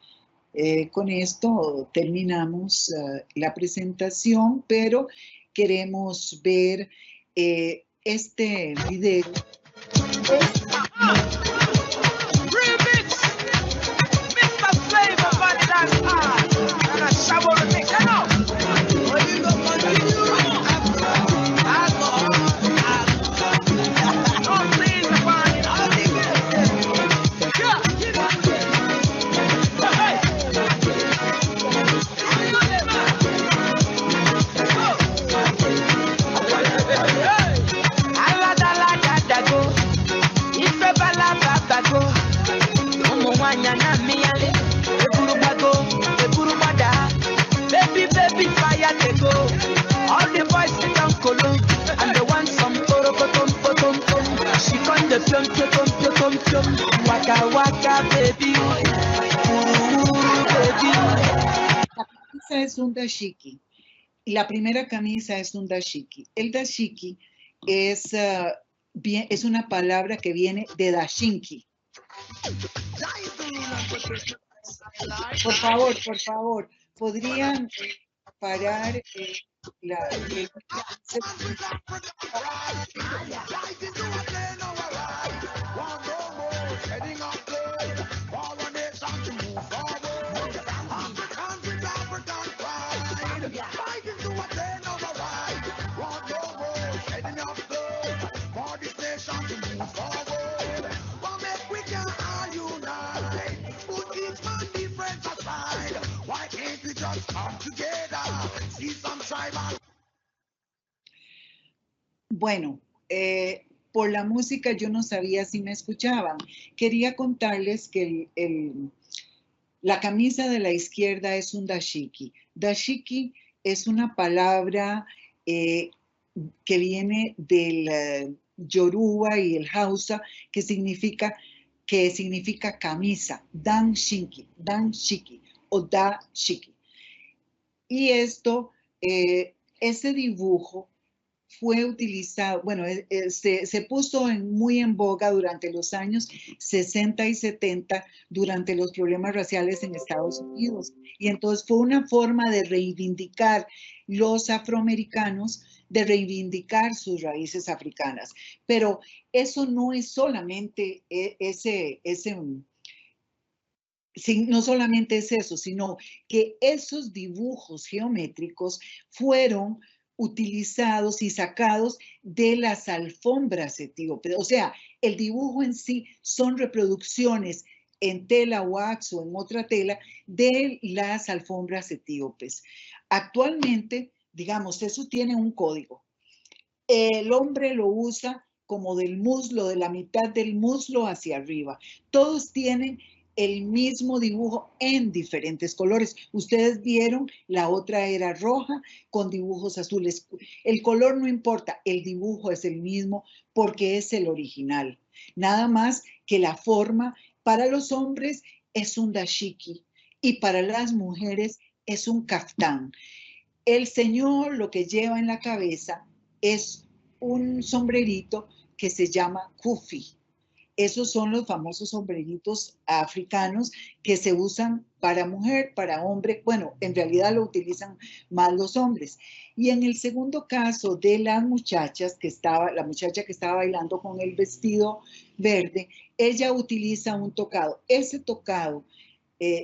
[SPEAKER 8] con esto terminamos la presentación, pero queremos ver este video. Esa es un dashiki. La primera camisa es un dashiki. El dashiki es una palabra que viene de dashinki. Por favor, ¿podrían parar la... Bueno, por la música yo no sabía si me escuchaban. Quería contarles que la camisa de la izquierda es un dashiki. Dashiki es una palabra que viene del Yoruba y el Hausa, que significa camisa, danshiki o dashiki. Y esto, ese dibujo fue utilizado, bueno, se puso muy en boga durante los años 60 y 70 durante los problemas raciales en Estados Unidos. Y entonces fue una forma de reivindicar los afroamericanos, de reivindicar sus raíces africanas. Pero eso no es solamente no solamente es eso, sino que esos dibujos geométricos fueron utilizados y sacados de las alfombras etíopes. O sea, el dibujo en sí son reproducciones en tela wax o en otra tela de las alfombras etíopes. Actualmente, digamos, eso tiene un código. El hombre lo usa como del muslo, de la mitad del muslo hacia arriba. Todos tienen el mismo dibujo en diferentes colores. Ustedes vieron, la otra era roja con dibujos azules. El color no importa, el dibujo es el mismo porque es el original. Nada más que la forma para los hombres es un dashiki y para las mujeres es un kaftán. El señor lo que lleva en la cabeza es un sombrerito que se llama kufi. Esos son los famosos sombreritos africanos que se usan para mujer, para hombre. Bueno, en realidad lo utilizan más los hombres. Y en el segundo caso de las muchachas, la muchacha que estaba bailando con el vestido verde, ella utiliza un tocado. Ese tocado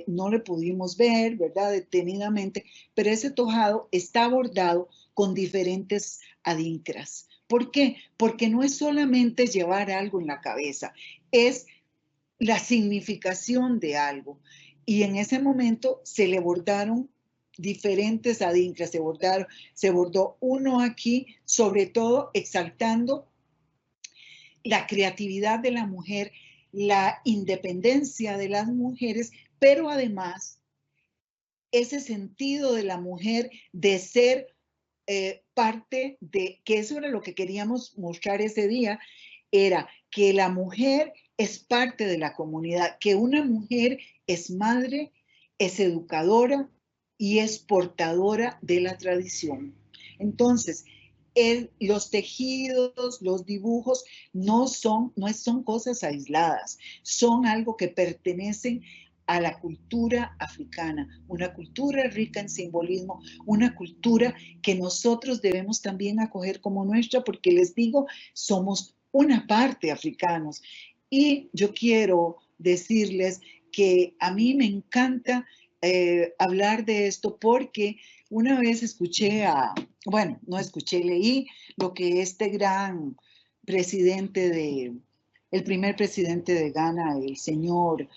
[SPEAKER 8] no le pudimos ver, ¿verdad?, detenidamente, pero ese tocado está bordado con diferentes adinkras. ¿Por qué? Porque no es solamente llevar algo en la cabeza, es la significación de algo. Y en ese momento se le bordaron diferentes adinkras, se bordó uno aquí, sobre todo exaltando la creatividad de la mujer, la independencia de las mujeres, pero además ese sentido de la mujer de ser parte de, que eso era lo que queríamos mostrar ese día, era que la mujer es parte de la comunidad, que una mujer es madre, es educadora y es portadora de la tradición. Entonces, los tejidos, los dibujos no son cosas aisladas, son algo que pertenecen a la cultura africana, una cultura rica en simbolismo, una cultura que nosotros debemos también acoger como nuestra, porque les digo, somos una parte africanos. Y yo quiero decirles que a mí me encanta hablar de esto porque una vez leí lo que este gran presidente el primer presidente de Ghana, el señor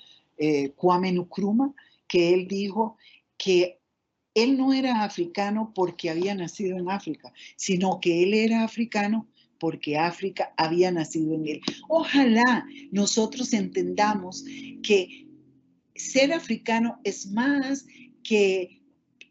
[SPEAKER 8] Kwame Nkrumah, que él dijo que él no era africano porque había nacido en África, sino que él era africano porque África había nacido en él. Ojalá nosotros entendamos que ser africano es más que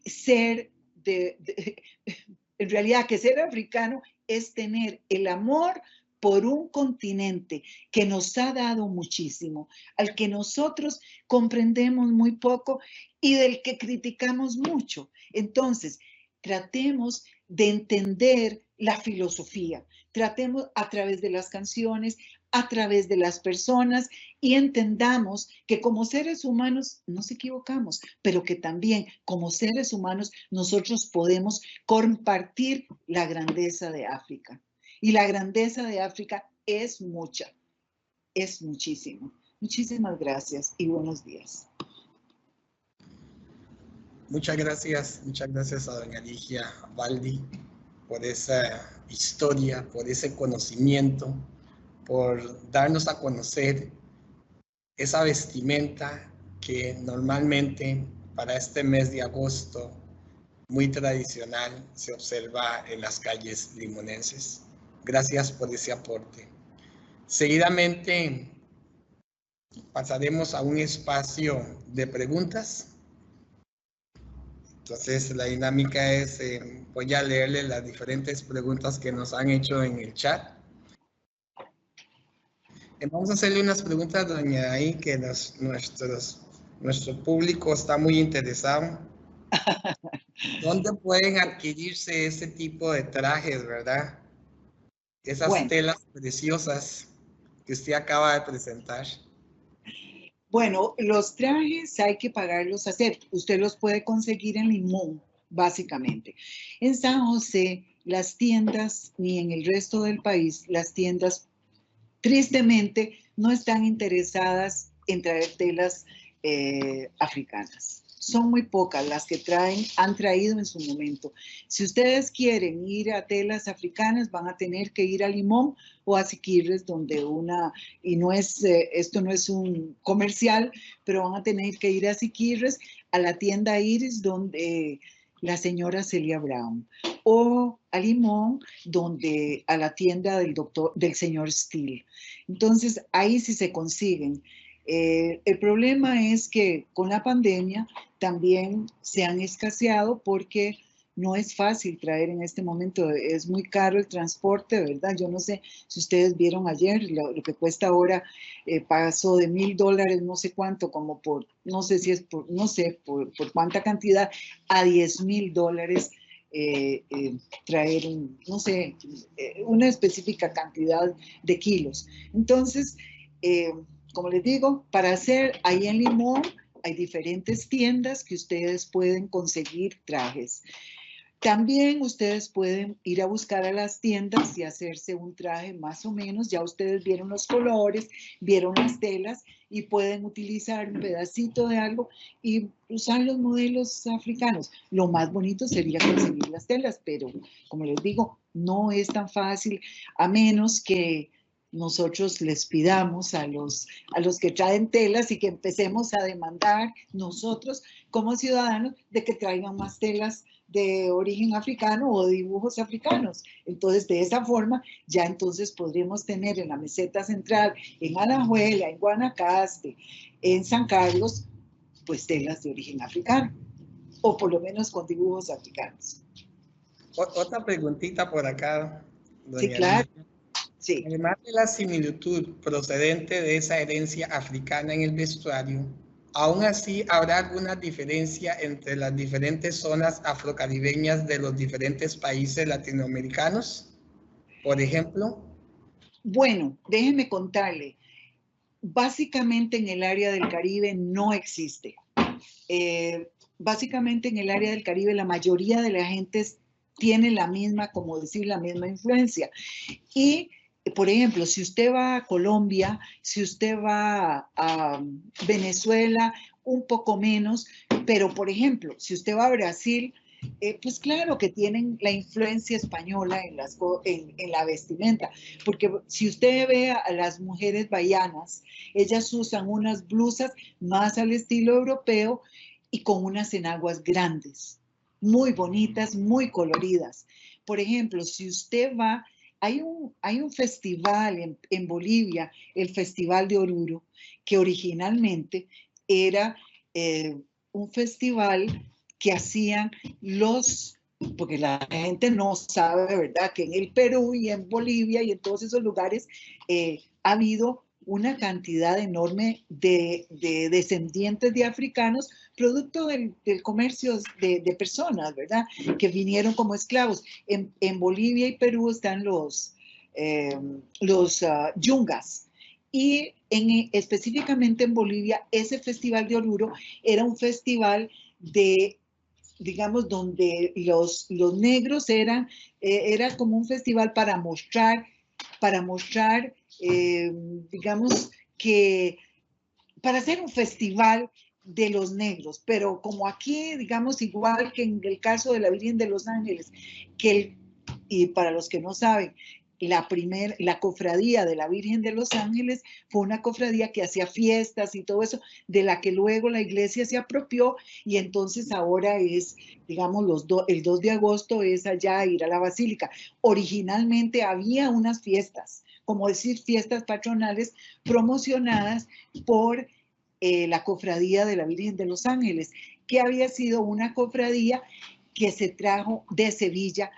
[SPEAKER 8] ser en realidad que ser africano es tener el amor por un continente que nos ha dado muchísimo, al que nosotros comprendemos muy poco y del que criticamos mucho. Entonces, tratemos de entender la filosofía, tratemos a través de las canciones, a través de las personas y entendamos que como seres humanos nos equivocamos, pero que también como seres humanos nosotros podemos compartir la grandeza de África. Y la grandeza de África es mucha, es muchísimo. Muchísimas gracias y buenos días.
[SPEAKER 1] Muchas gracias a doña Ligia Baldi por esa historia, por ese conocimiento, por darnos a conocer esa vestimenta que normalmente para este mes de agosto, muy tradicional, se observa en las calles limonenses. Gracias por ese aporte. Seguidamente pasaremos a un espacio de preguntas. Entonces la dinámica es, voy a leerle las diferentes preguntas que nos han hecho en el chat. Vamos a hacerle unas preguntas, doña Ahí, que nuestro público está muy interesado. ¿Dónde pueden adquirirse ese tipo de trajes, verdad? Esas telas preciosas que usted acaba de presentar.
[SPEAKER 8] Bueno, los trajes hay que pagarlos a hacer. Usted los puede conseguir en Limón, básicamente. En San José, las tiendas, ni en el resto del país, las tiendas, tristemente, no están interesadas en traer telas africanas. Son muy pocas las que han traído en su momento. Si ustedes quieren ir a telas africanas, van a tener que ir a Limón o a Siquirres, donde esto no es un comercial, pero van a tener que ir a Siquirres, a la tienda Iris, donde la señora Celia Brown, o a Limón, a la tienda del señor Steele. Entonces, ahí sí se consiguen. El problema es que con la pandemia también se han escaseado porque no es fácil traer en este momento, es muy caro el transporte, ¿verdad? Yo no sé si ustedes vieron ayer, lo que cuesta ahora pasó de $1,000, no sé cuánto, como por, no sé si es por, no sé por cuánta cantidad, a $10,000 traer, no sé, una específica cantidad de kilos. Entonces, como les digo, para hacer ahí en Limón hay diferentes tiendas que ustedes pueden conseguir trajes. También ustedes pueden ir a buscar a las tiendas y hacerse un traje más o menos. Ya ustedes vieron los colores, vieron las telas y pueden utilizar un pedacito de algo y usar los modelos africanos. Lo más bonito sería conseguir las telas, pero como les digo, no es tan fácil a menos que nosotros les pidamos a los que traen telas y que empecemos a demandar nosotros como ciudadanos de que traigan más telas de origen africano o dibujos africanos. Entonces, de esa forma, ya entonces podríamos tener en la meseta central, en Alajuela, en Guanacaste, en San Carlos, pues telas de origen africano, o por lo menos con dibujos africanos.
[SPEAKER 1] Otra preguntita por acá, doña
[SPEAKER 8] Sí, claro. Sí.
[SPEAKER 1] Además de la similitud procedente de esa herencia africana en el vestuario, aún así habrá alguna diferencia entre las diferentes zonas afrocaribeñas de los diferentes países latinoamericanos, por ejemplo.
[SPEAKER 8] Bueno, déjeme contarle. Básicamente en el área del Caribe no existe. Básicamente en el área del Caribe la mayoría de la gente tiene la misma, como decir, la misma influencia. Y por ejemplo, si usted va a Colombia, si usted va a Venezuela, un poco menos, pero por ejemplo, si usted va a Brasil, pues claro que tienen la influencia española en la vestimenta, porque si usted ve a las mujeres bahianas, ellas usan unas blusas más al estilo europeo y con unas enaguas grandes, muy bonitas, muy coloridas. Por ejemplo, si usted va... Hay un festival en Bolivia, el Festival de Oruro, que originalmente era un festival que hacían porque la gente no sabe, ¿verdad?, que en el Perú y en Bolivia y en todos esos lugares ha habido una cantidad enorme de descendientes de africanos, producto del comercio de personas, ¿verdad?, que vinieron como esclavos. En Bolivia y Perú están los yungas. Y específicamente en Bolivia, ese festival de Oruro era un festival digamos, donde los negros era como un festival para mostrar, digamos, que para hacer un festival de los negros, pero como aquí, digamos, igual que en el caso de la Virgen de los Ángeles, y para los que no saben, la cofradía de la Virgen de los Ángeles fue una cofradía que hacía fiestas y todo eso, de la que luego la iglesia se apropió y entonces ahora es, digamos, el 2 de agosto es allá ir a la basílica. Originalmente había unas fiestas, como decir fiestas patronales promocionadas por la cofradía de la Virgen de los Ángeles, que había sido una cofradía que se trajo de Sevilla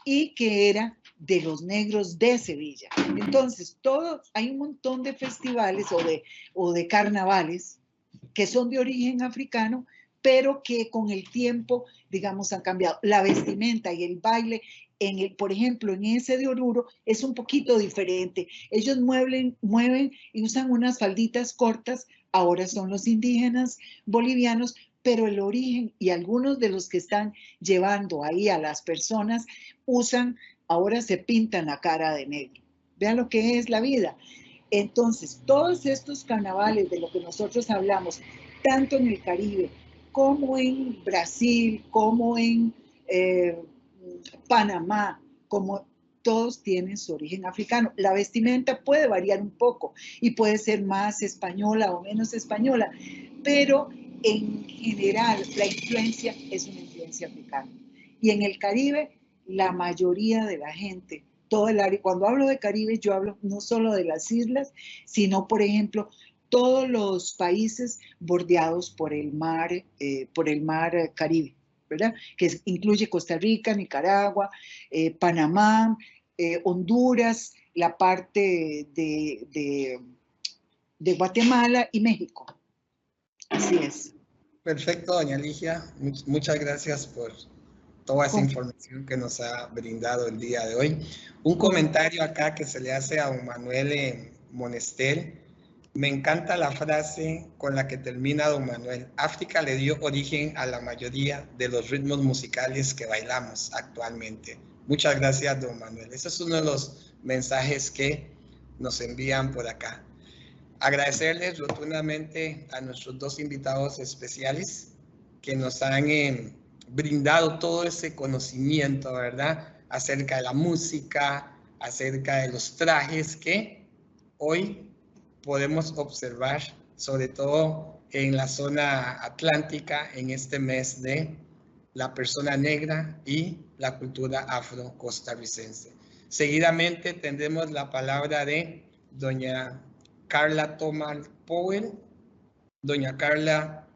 [SPEAKER 8] y que era de los negros de Sevilla. Entonces, hay un montón de festivales o de carnavales que son de origen africano, pero que con el tiempo, digamos, han cambiado. La vestimenta y el baile, por ejemplo, en ese de Oruro, es un poquito diferente. Ellos mueven y usan unas falditas cortas, ahora son los indígenas bolivianos, pero el origen y algunos de los que están llevando ahí a las personas ahora se pintan la cara de negro. Vean lo que es la vida. Entonces, todos estos carnavales de lo que nosotros hablamos, tanto en el Caribe como en Brasil, como en Panamá, como todos tienen su origen africano. La vestimenta puede variar un poco y puede ser más española o menos española, pero en general la influencia es una influencia africana. Y en el Caribe, la mayoría de la gente, todo el área, cuando hablo de Caribe, yo hablo no solo de las islas, sino, por ejemplo, todos los países bordeados por el mar Caribe, ¿verdad? Que incluye Costa Rica, Nicaragua, Panamá, Honduras, la parte de Guatemala y México. Así es.
[SPEAKER 1] Perfecto, doña Ligia. Muchas gracias por toda esa información que nos ha brindado el día de hoy. Un comentario acá que se le hace a don Manuel Monestel. Me encanta la frase con la que termina don Manuel. África le dio origen a la mayoría de los ritmos musicales que bailamos actualmente. Muchas gracias, don Manuel. Ese es uno de los mensajes que nos envían por acá. Agradecerles rotundamente a nuestros dos invitados especiales que nos han brindado todo ese conocimiento, ¿verdad? Acerca de la música, acerca de los trajes que hoy podemos observar, sobre todo en la zona atlántica, en este mes de la persona negra y la cultura afro-costarricense. Seguidamente tendremos la palabra de doña Carla Tomal Powell. Doña Carla.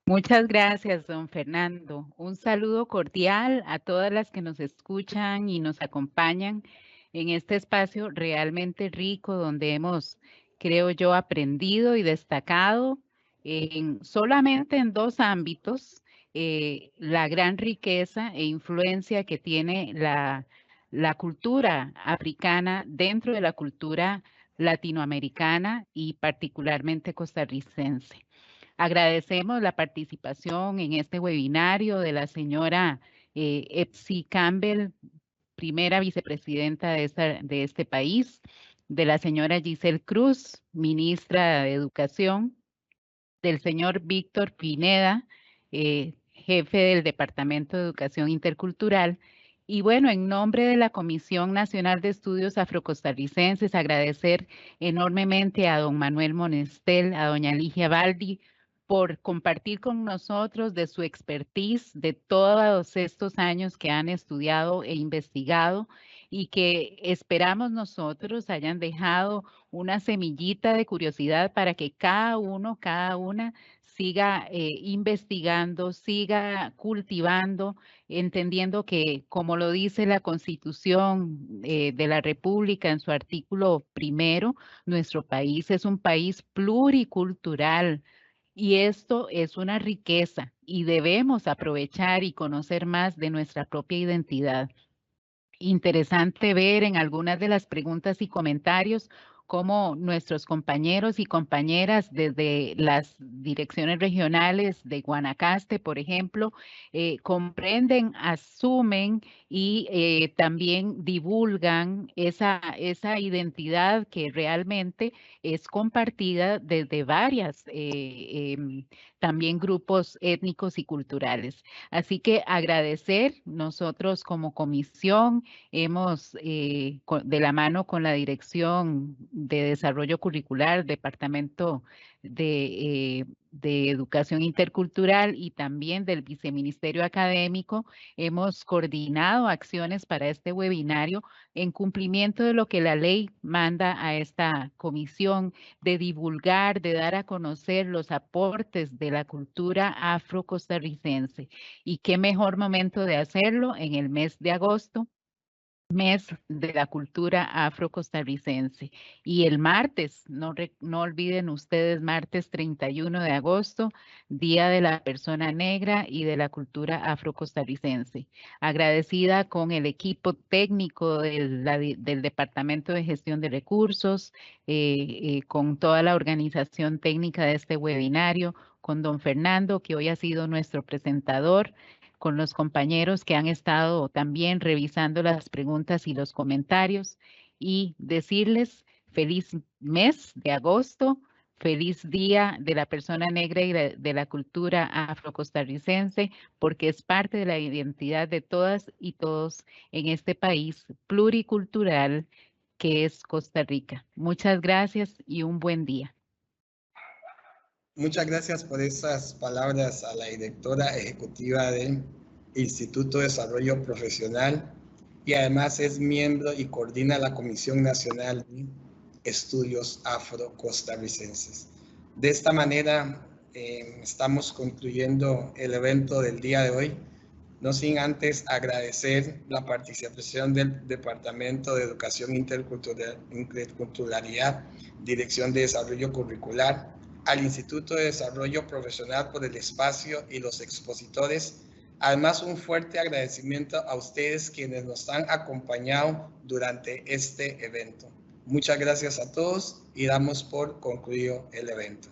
[SPEAKER 10] Muchas gracias, don Fernando. Un saludo cordial a todas las que nos escuchan y nos acompañan en este espacio realmente rico donde hemos, creo yo, aprendido y destacado solamente en dos ámbitos la gran riqueza e influencia que tiene la cultura africana dentro de la cultura latinoamericana y particularmente costarricense. Agradecemos la participación en este webinario de la señora Epsi Campbell, primera vicepresidenta de este país, de la señora Giselle Cruz, ministra de Educación, del señor Víctor Pineda, jefe del Departamento de Educación Intercultural. Y bueno, en nombre de la Comisión Nacional de Estudios Afrocostarricenses, agradecer enormemente a don Manuel Monestel, a doña Ligia Baldi, por compartir con nosotros de su expertise de todos estos años que han estudiado e investigado y que esperamos nosotros hayan dejado una semillita de curiosidad para que cada uno, cada una siga investigando, siga cultivando, entendiendo que, como lo dice la Constitución de la República en su artículo primero, nuestro país es un país pluricultural. Y esto es una riqueza y debemos aprovechar y conocer más de nuestra propia identidad. Interesante ver en algunas de las preguntas y comentarios cómo nuestros compañeros y compañeras desde las direcciones regionales de Guanacaste, por ejemplo, comprenden, asumen y también divulgan esa identidad que realmente es compartida desde varias también grupos étnicos y culturales. Así que agradecer, nosotros como comisión hemos de la mano con la Dirección de Desarrollo Curricular, Departamento de Educación Intercultural y también del Viceministerio Académico, hemos coordinado acciones para este webinario en cumplimiento de lo que la ley manda a esta comisión de divulgar, de dar a conocer los aportes de la cultura afro-costarricense. Y qué mejor momento de hacerlo en el mes de agosto, mes de la cultura afro-costarricense. Y el martes, no olviden ustedes, martes 31 de agosto, Día de la Persona Negra y de la Cultura Afro-Costarricense. Agradecida con el equipo técnico del Departamento de Gestión de Recursos, con toda la organización técnica de este webinario, con don Fernando, que hoy ha sido nuestro presentador, con los compañeros que han estado también revisando las preguntas y los comentarios y decirles feliz mes de agosto, feliz Día de la Persona Negra y de la Cultura Afro-Costarricense, porque es parte de la identidad de todas y todos en este país pluricultural que es Costa Rica. Muchas gracias y un buen día.
[SPEAKER 1] Muchas gracias por esas palabras a la directora ejecutiva del Instituto de Desarrollo Profesional y además es miembro y coordina la Comisión Nacional de Estudios Afro-Costarricenses. De esta manera estamos concluyendo el evento del día de hoy, no sin antes agradecer la participación del Departamento de Educación Interculturalidad, Dirección de Desarrollo Curricular, al Instituto de Desarrollo Profesional por el espacio y los expositores. Además, un fuerte agradecimiento a ustedes quienes nos han acompañado durante este evento. Muchas gracias a todos y damos por concluido el evento.